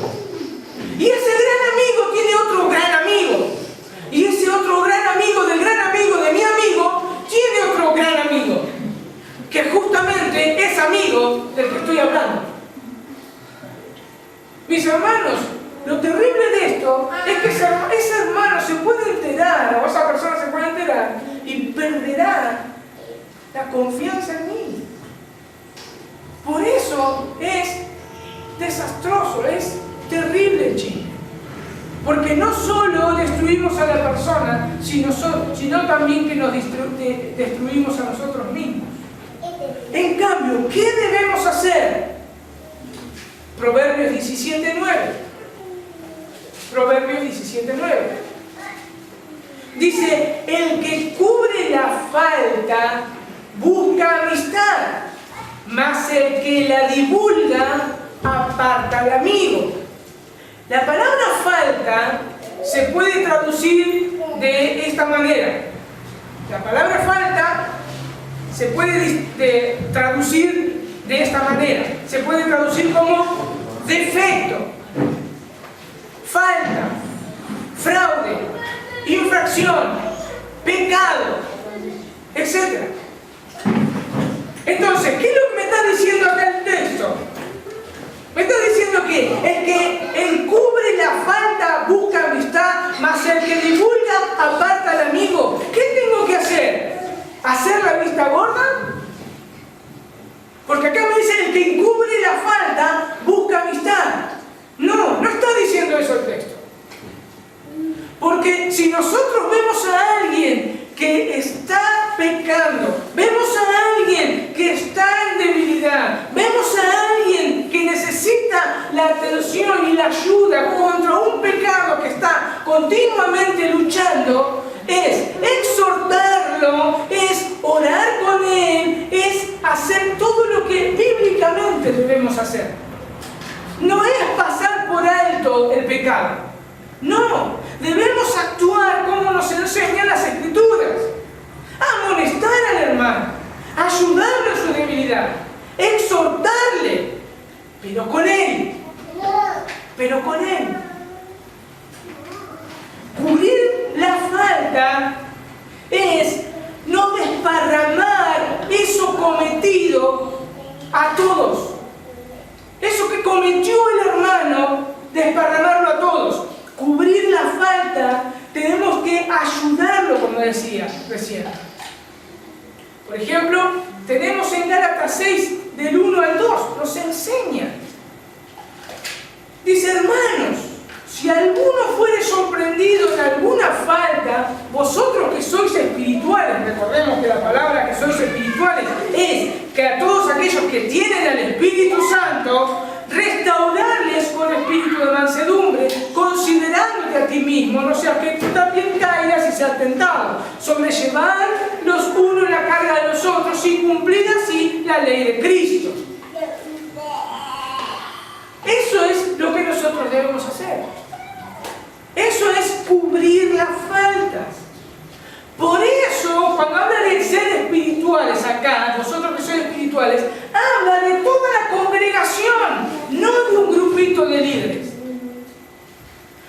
y ese gran amigo tiene otro gran amigo, y ese otro gran amigo del gran amigo de mi amigo tiene otro gran amigo, que justamente es amigo del que estoy hablando. Mis hermanos, lo terrible de esto es que ese hermano se puede enterar, o esa persona se puede enterar y perderá la confianza en mí. Por eso es desastroso, es terrible el chisme. Porque no solo destruimos a la persona, sino también que nos destruimos a nosotros mismos. En cambio, ¿qué debemos hacer? Proverbios 17:9. Proverbios 17:9. Dice, el que cubre la falta busca amistad, mas el que la divulga aparta al amigo. La palabra falta se puede traducir de esta manera. La palabra falta se puede traducir de esta manera. Se puede traducir como defecto, falta, fraude, infracción, pecado, etc. Entonces, ¿qué es lo que me está diciendo acá el texto? Me está diciendo que el que encubre la falta busca amistad, mas el que divulga aparta al amigo. ¿Qué tengo que hacer? ¿Hacer la vista gorda? Porque acá me dice el que encubre la falta busca amistad. No, no está diciendo eso el texto. Porque si nosotros vemos a alguien que está pecando, vemos a alguien que está en debilidad, vemos a alguien que necesita la atención y la ayuda contra un pecado que está continuamente luchando, es exhortarlo, es orar con él, es hacer todo lo que bíblicamente debemos hacer. No es pasar por alto el pecado. No, debemos actuar como nos enseñan las Escrituras. Amonestar al hermano, ayudarlo en su debilidad, exhortarle, pero con él. Cubrir la falta es no desparramar eso cometido a todos. Eso que cometió el hermano, desparramarlo a todos. Cubrir la falta, tenemos que ayudarlo, como decía recién. Por ejemplo, tenemos en Gálatas 6, del 1 al 2, nos enseña. Dice, hermanos, si alguno fuere sorprendido en alguna falta, vosotros que sois espirituales, recordemos que la palabra que sois espirituales es que a todos aquellos que tienen al Espíritu Santo, restaurarles con espíritu de mansedumbre, considerándote a ti mismo, no sea que tú también caigas y seas tentado. Sobrellevar los unos la carga de los otros y cumplir así la ley de Cristo. Eso es lo que nosotros debemos hacer. Eso es cubrir las faltas. Por eso, cuando habla de ser espirituales acá, vosotros que sois espirituales, habla de toda la congregación, no de un grupito de líderes.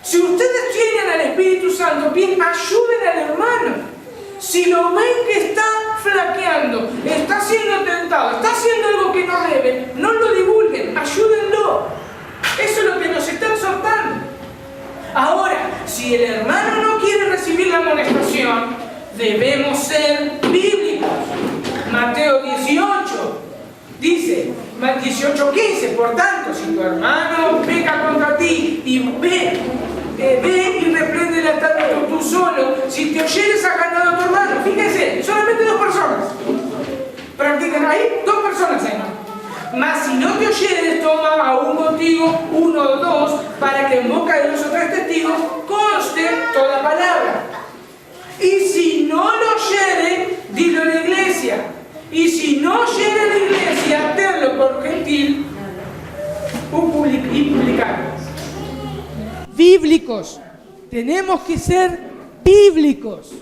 Si ustedes tienen al Espíritu Santo, bien, ayuden al hermano. Si lo ven que está flaqueando, está siendo tentado, está haciendo algo que no debe, no lo divulguen, ayúdenlo. Eso es lo que nos está exhortando. Ahora, si el hermano no quiere recibir la amonestación, debemos ser bíblicos. Mateo 18 dice, 18:15, por tanto, si tu hermano peca contra ti y ve y reprende la tarde tú solo, si te oyeres has ganado a tu hermano. Fíjense, solamente 2 personas. Practican ahí, 2 personas ahí. Mas si no te oyeres, toma aún contigo 1 o 2, para que en boca de los otros testigos conste toda palabra. Y si no lo oyere, dilo en la iglesia. Y si no oyere en la iglesia, tenlo por gentil y publicarlo. Bíblicos. Tenemos que ser bíblicos.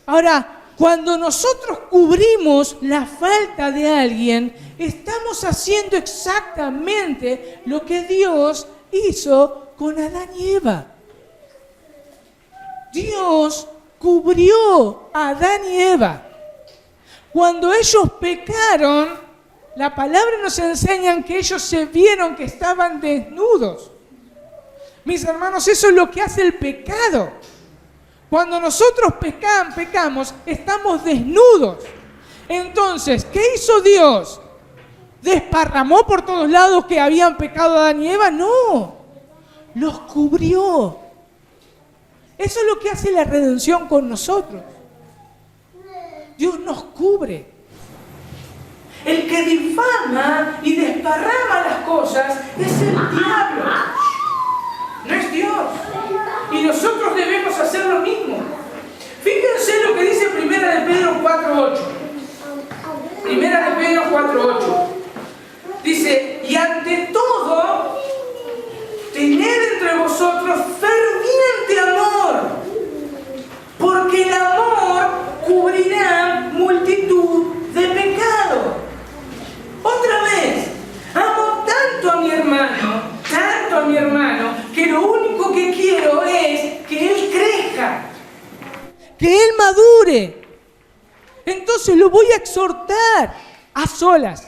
Ahora, cuando nosotros cubrimos la falta de alguien, estamos haciendo exactamente lo que Dios hizo con Adán y Eva. Dios cubrió a Adán y Eva. Cuando ellos pecaron, la palabra nos enseña que ellos se vieron que estaban desnudos. Mis hermanos, eso es lo que hace el pecado. Cuando nosotros pecamos, estamos desnudos. Entonces, ¿qué hizo Dios? ¿Desparramó por todos lados que habían pecado Adán y Eva? No, los cubrió. Eso es lo que hace la redención con nosotros. Dios nos cubre. El que difama y desparrama las cosas es el diablo, no es Dios. Y nosotros debemos hacer lo mismo. Fíjense lo que dice 1 de Pedro 4:8. 1 de Pedro 4:8. Dice, y ante todo, tened entre vosotros ferviente amor, porque el amor cubrirá multitud Entonces lo voy a exhortar a solas.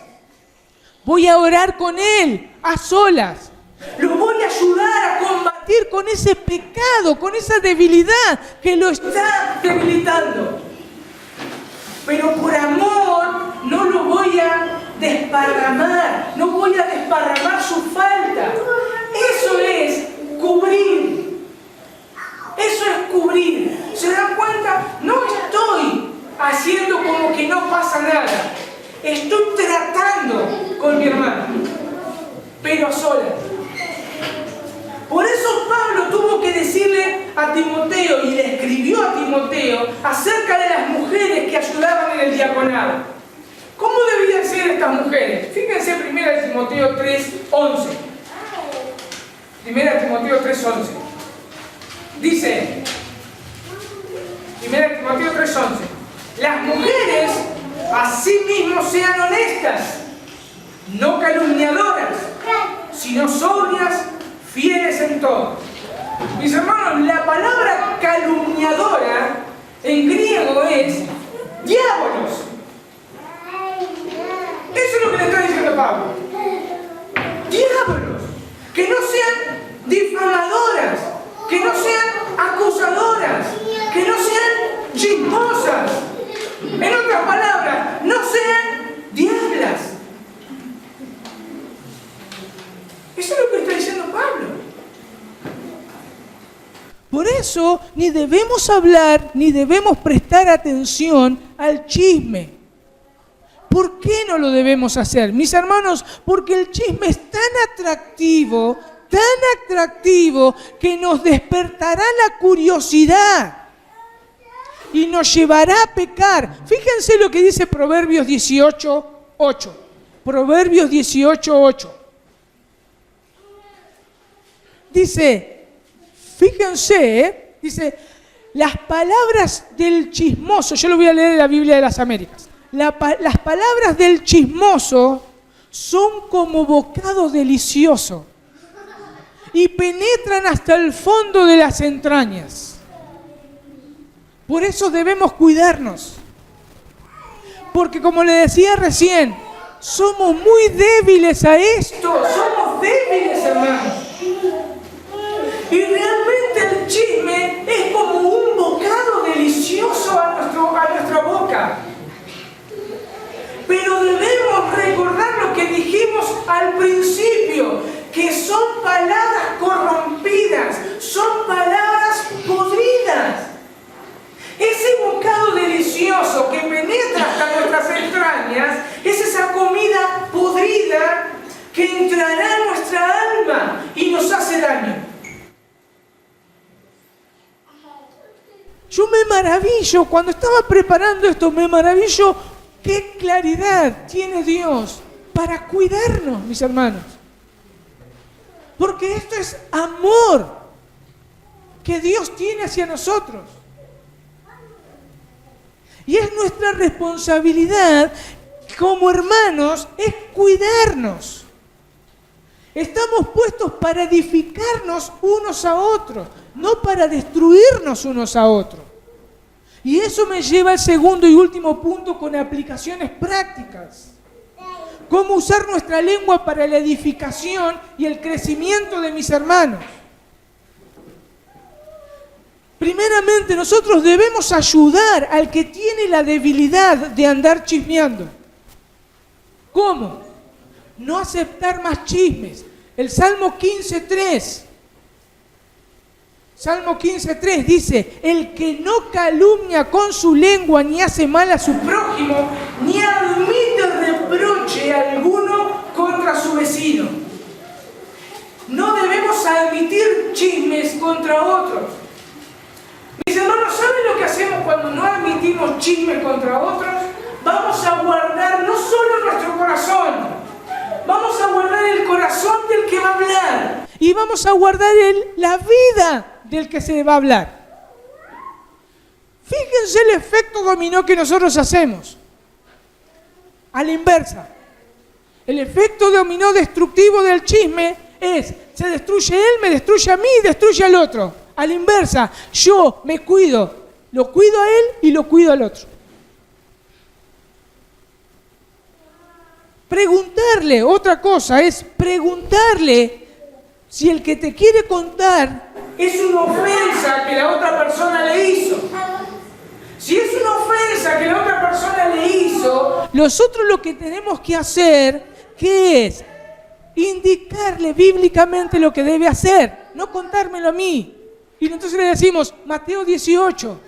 Voy a orar con él a solas. Lo voy a ayudar a combatir con ese pecado, con esa debilidad que lo está debilitando. Pero por amor no lo voy a desparramar, no voy a desparramar su falta. Eso es cubrir. Eso es cubrir. ¿Se dan cuenta? No estoy haciendo como que no pasa nada. Estoy tratando con mi hermano, pero a solas. Por eso Pablo tuvo que decirle a Timoteo, y le escribió a Timoteo, acerca de las mujeres que ayudaban en el diaconado. ¿Cómo debían ser estas mujeres? Fíjense 1 Timoteo 3:11. 1 Timoteo 3:11. Dice, 1 Timoteo 3:11, las mujeres asimismo sean honestas, no calumniadoras, sino sobrias, fieles en todo. Mis hermanos, la palabra calumniadora en griego es diabolos. Eso es lo que le está diciendo Pablo. Diabolos. Que no sean difamadoras, que no sean acusadoras, que no sean chismosas. En otras palabras, no sean diablas. Eso es lo que está diciendo Pablo. Por eso ni debemos hablar, ni debemos prestar atención al chisme. ¿Por qué no lo debemos hacer? Mis hermanos, porque el chisme es tan atractivo que nos despertará la curiosidad y nos llevará a pecar. Fíjense lo que dice Proverbios 18:8. Proverbios 18:8. Dice, fíjense, dice, las palabras del chismoso, yo lo voy a leer en la Biblia de las Américas. Las palabras del chismoso son como bocado delicioso y penetran hasta el fondo de las entrañas. Por eso debemos cuidarnos. Porque como le decía recién, somos muy débiles a esto. Somos débiles, hermanos. Y realmente el chisme es como un bocado delicioso a nuestra boca. Pero debemos recordar lo que dijimos al principio, que son palabras corrompidas, son palabras podridas. Ese bocado delicioso que penetra hasta nuestras entrañas es esa comida podrida que entrará en nuestra alma y nos hace daño. Yo me maravillo, cuando estaba preparando esto, me maravillo qué claridad tiene Dios para cuidarnos, mis hermanos. Porque esto es amor que Dios tiene hacia nosotros. Y es nuestra responsabilidad como hermanos, es cuidarnos. Estamos puestos para edificarnos unos a otros, no para destruirnos unos a otros. Y eso me lleva al segundo y último punto con aplicaciones prácticas. Cómo usar nuestra lengua para la edificación y el crecimiento de mis hermanos. Primeramente, nosotros debemos ayudar al que tiene la debilidad de andar chismeando. ¿Cómo? No aceptar más chismes. El Salmo 15:3. Salmo 15:3 dice, el que no calumnia con su lengua ni hace mal a su prójimo, ni admite reproche alguno contra su vecino. No debemos admitir chismes contra otros. Mis hermanos, ¿saben lo que hacemos cuando no admitimos chismes contra otros? Vamos a guardar no solo nuestro corazón, vamos a guardar el corazón del que va a hablar. Y vamos a guardar la vida del que se va a hablar. Fíjense el efecto dominó que nosotros hacemos. A la inversa. El efecto dominó destructivo del chisme es, se destruye él, me destruye a mí, destruye al otro. A la inversa, yo me cuido, lo cuido a él y lo cuido al otro. Preguntarle, otra cosa es preguntarle si el que te quiere contar es una ofensa que la otra persona le hizo. Si es una ofensa que la otra persona le hizo, nosotros lo que tenemos que hacer, ¿qué es? Indicarle bíblicamente lo que debe hacer, no contármelo a mí. Y entonces le decimos, Mateo 18,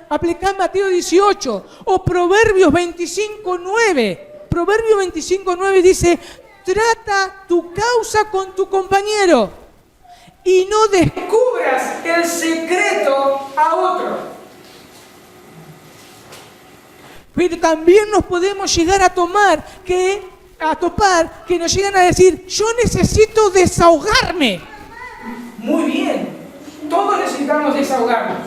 aplicá Mateo 18, o Proverbios 25:9. Proverbios 25:9 dice, trata tu causa con tu compañero y no descubras el secreto a otro. Pero también nos podemos llegar a topar que nos llegan a decir, yo necesito desahogarme. Muy bien, todos necesitamos desahogarnos.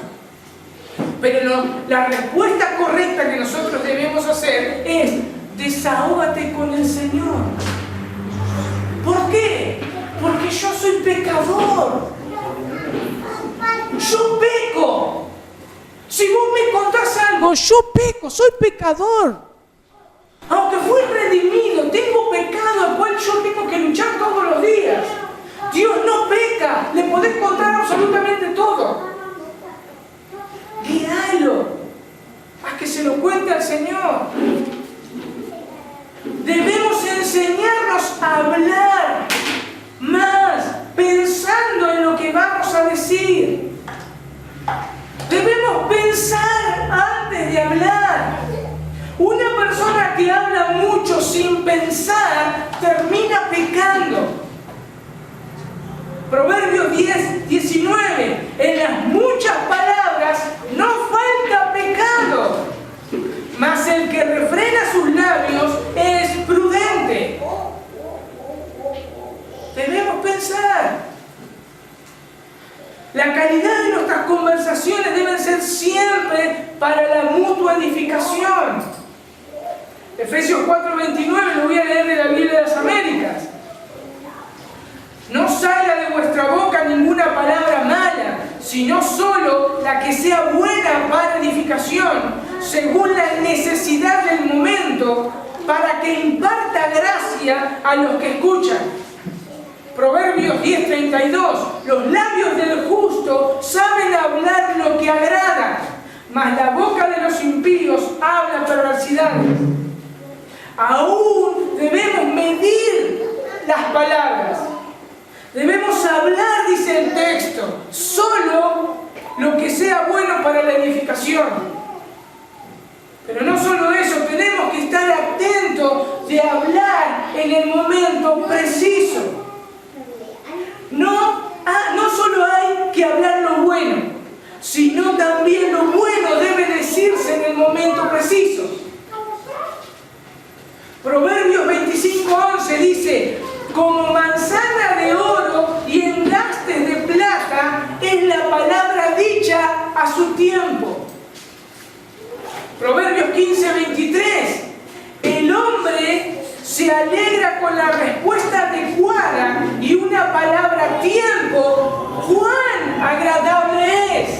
Pero la respuesta correcta que nosotros debemos hacer es, desahógate con el Señor. ¿Por qué? Porque yo soy pecador. Yo peco. Si vos me contás algo, yo peco, soy pecador. Aunque fui redimido, tengo pecado al cual yo tengo que luchar todos los días. Dios no peca, le podés contar absolutamente todo. Guíalo a que se lo cuente al Señor. Debemos enseñarnos a hablar más, pensando en lo que vamos a decir. Debemos pensar antes de hablar. Una persona que habla mucho sin pensar termina pecando. Proverbios 10:19. En las muchas palabras no falta pecado, mas el que refrena sus labios es prudente. Debemos pensar. La calidad de nuestras conversaciones deben ser siempre para la mutua edificación. Efesios 4:29, lo voy a leer de la Biblia de las Américas. No salga de vuestra boca ninguna palabra mala, sino solo la que sea buena para edificación, según la necesidad del momento, para que imparta gracia a los que escuchan. Proverbios 10:32. Los labios del justo saben hablar lo que agrada, mas la boca de los impíos habla perversidades. Aún debemos medir las palabras. Debemos hablar, dice el texto, solo lo que sea bueno para la edificación. Pero no solo eso, tenemos que estar atentos de hablar en el momento preciso. No solo hay que hablar lo bueno, sino también lo bueno debe decirse en el momento preciso. Proverbios 25:11 dice, como manzana de oro y engastes de plata es la palabra dicha a su tiempo. Proverbios 15:23, el hombre se alegra con la respuesta adecuada y una palabra a tiempo, ¡cuán agradable es!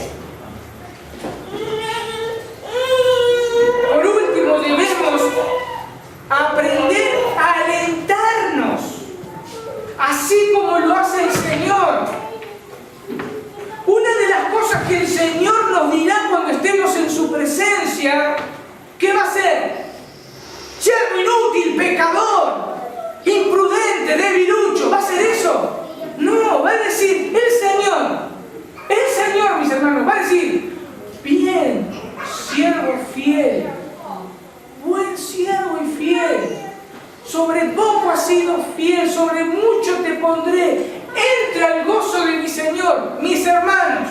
Por último, debemos aprender a alentarnos, así como lo hace el Señor. Una de las cosas que el Señor nos dirá cuando estemos en su presencia, ¿qué va a hacer? Siervo inútil, pecador, imprudente, debilucho, ¿va a hacer eso? No, va a decir el Señor, mis hermanos, va a decir, bien, siervo fiel, buen siervo y fiel, sobre poco has sido fiel, sobre mucho te pondré, entra al gozo de mi Señor. Mis hermanos,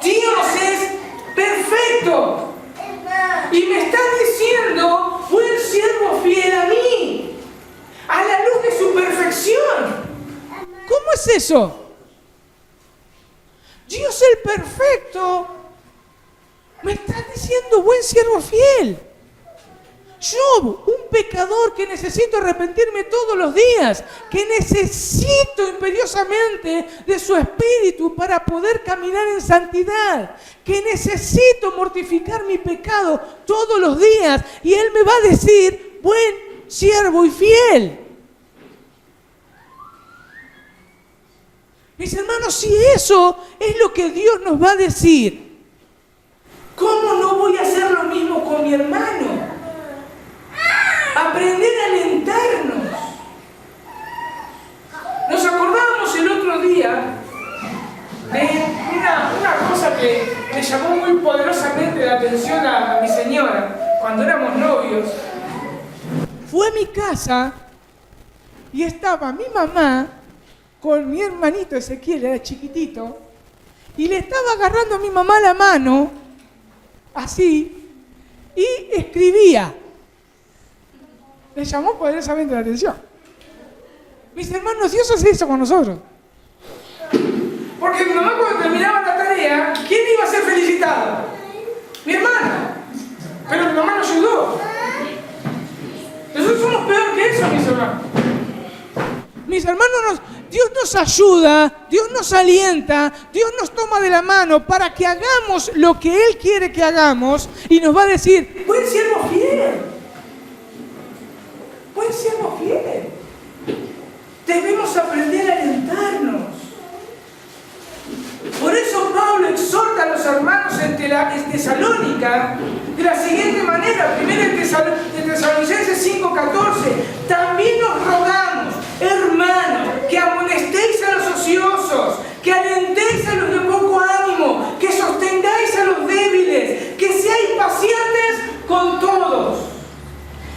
Dios es perfecto. Y me está diciendo, buen siervo fiel a mí, a la luz de su perfección. ¿Cómo es eso? Dios el perfecto me está diciendo, buen siervo fiel. Yo, un pecador que necesito arrepentirme todos los días, que necesito imperiosamente de su espíritu para poder caminar en santidad, que necesito mortificar mi pecado todos los días, y Él me va a decir, buen siervo y fiel. Mis hermanos, si eso es lo que Dios nos va a decir, ¿cómo no voy a hacer lo mismo con mi hermano? Aprender a alentarnos. Nos acordábamos el otro día de una cosa que me llamó muy poderosamente la atención a mi señora cuando éramos novios. Fue a mi casa y estaba mi mamá con mi hermanito Ezequiel, era chiquitito, y le estaba agarrando a mi mamá la mano, así, y escribía. Le llamó poderosamente la atención. Mis hermanos, Dios hace eso con nosotros. Porque mi mamá cuando terminaba la tarea, ¿quién iba a ser felicitado? Mi hermana. Pero mi mamá nos ayudó. Nosotros somos peor que eso, mis hermanos. Mis hermanos, Dios nos ayuda, Dios nos alienta, Dios nos toma de la mano para que hagamos lo que Él quiere que hagamos y nos va a decir, buen siervo fiel. Buen siervo fiel. Debemos aprender a alentarnos. Por eso Pablo exhorta a los hermanos en Tesalónica de la siguiente manera, 1 Tesalonicenses 5:14, también os rogamos, hermanos, que amonestéis a los ociosos, que alentéis a los de poco ánimo, que sostengáis a los débiles, que seáis pacientes con todos.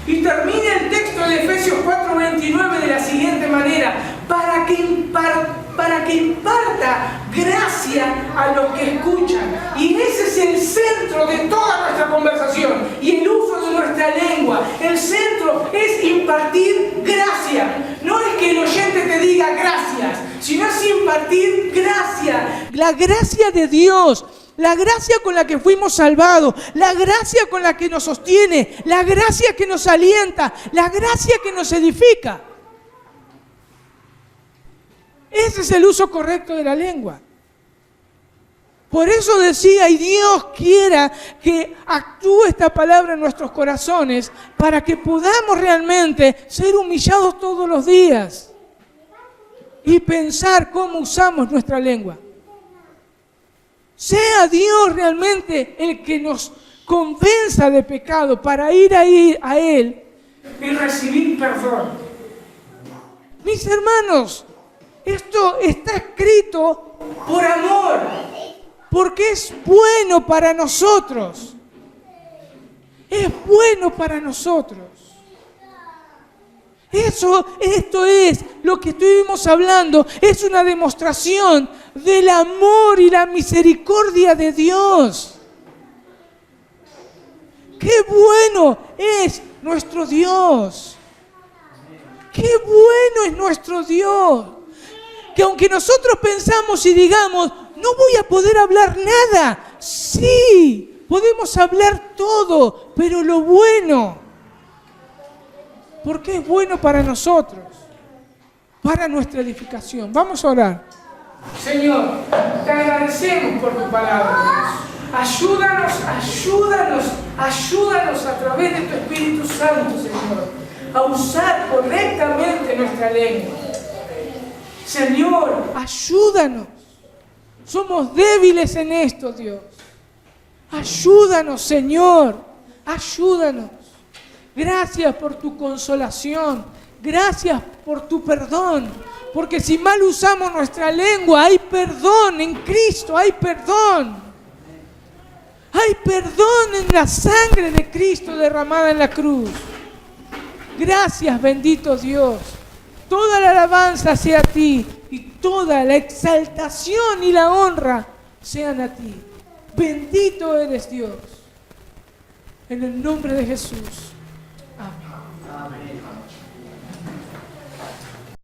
Y termina el texto de Efesios 4:29 de la siguiente manera, para que imparta gracia a los que escuchan. Y ese es el centro de toda nuestra conversación y el uso de nuestra lengua. El centro es impartir gracia. No es que el oyente te diga gracias, sino es impartir gracia. La gracia de Dios. La gracia con la que fuimos salvados, la gracia con la que nos sostiene, la gracia que nos alienta, la gracia que nos edifica. Ese es el uso correcto de la lengua. Por eso decía, y Dios quiera que actúe esta palabra en nuestros corazones para que podamos realmente ser humillados todos los días y pensar cómo usamos nuestra lengua. Sea Dios realmente el que nos convenza de pecado para ir a Él y recibir perdón. Mis hermanos, esto está escrito por amor, porque es bueno para nosotros. Es bueno para nosotros. Esto es lo que estuvimos hablando, es una demostración del amor y la misericordia de Dios. ¡Qué bueno es nuestro Dios! ¡Qué bueno es nuestro Dios! Que aunque nosotros pensamos y digamos, no voy a poder hablar nada, sí, podemos hablar todo, pero lo bueno, porque es bueno para nosotros, para nuestra edificación. Vamos a orar. Señor, te agradecemos por tu palabra. Ayúdanos a través de tu Espíritu Santo, Señor, a usar correctamente nuestra lengua. Señor, ayúdanos. Somos débiles en esto, Dios. Ayúdanos, Señor. Ayúdanos. Gracias por tu consolación. Gracias por tu perdón. Porque si mal usamos nuestra lengua, hay perdón en Cristo, hay perdón. Hay perdón en la sangre de Cristo derramada en la cruz. Gracias, bendito Dios. Toda la alabanza sea a ti y toda la exaltación y la honra sean a ti. Bendito eres Dios. En el nombre de Jesús.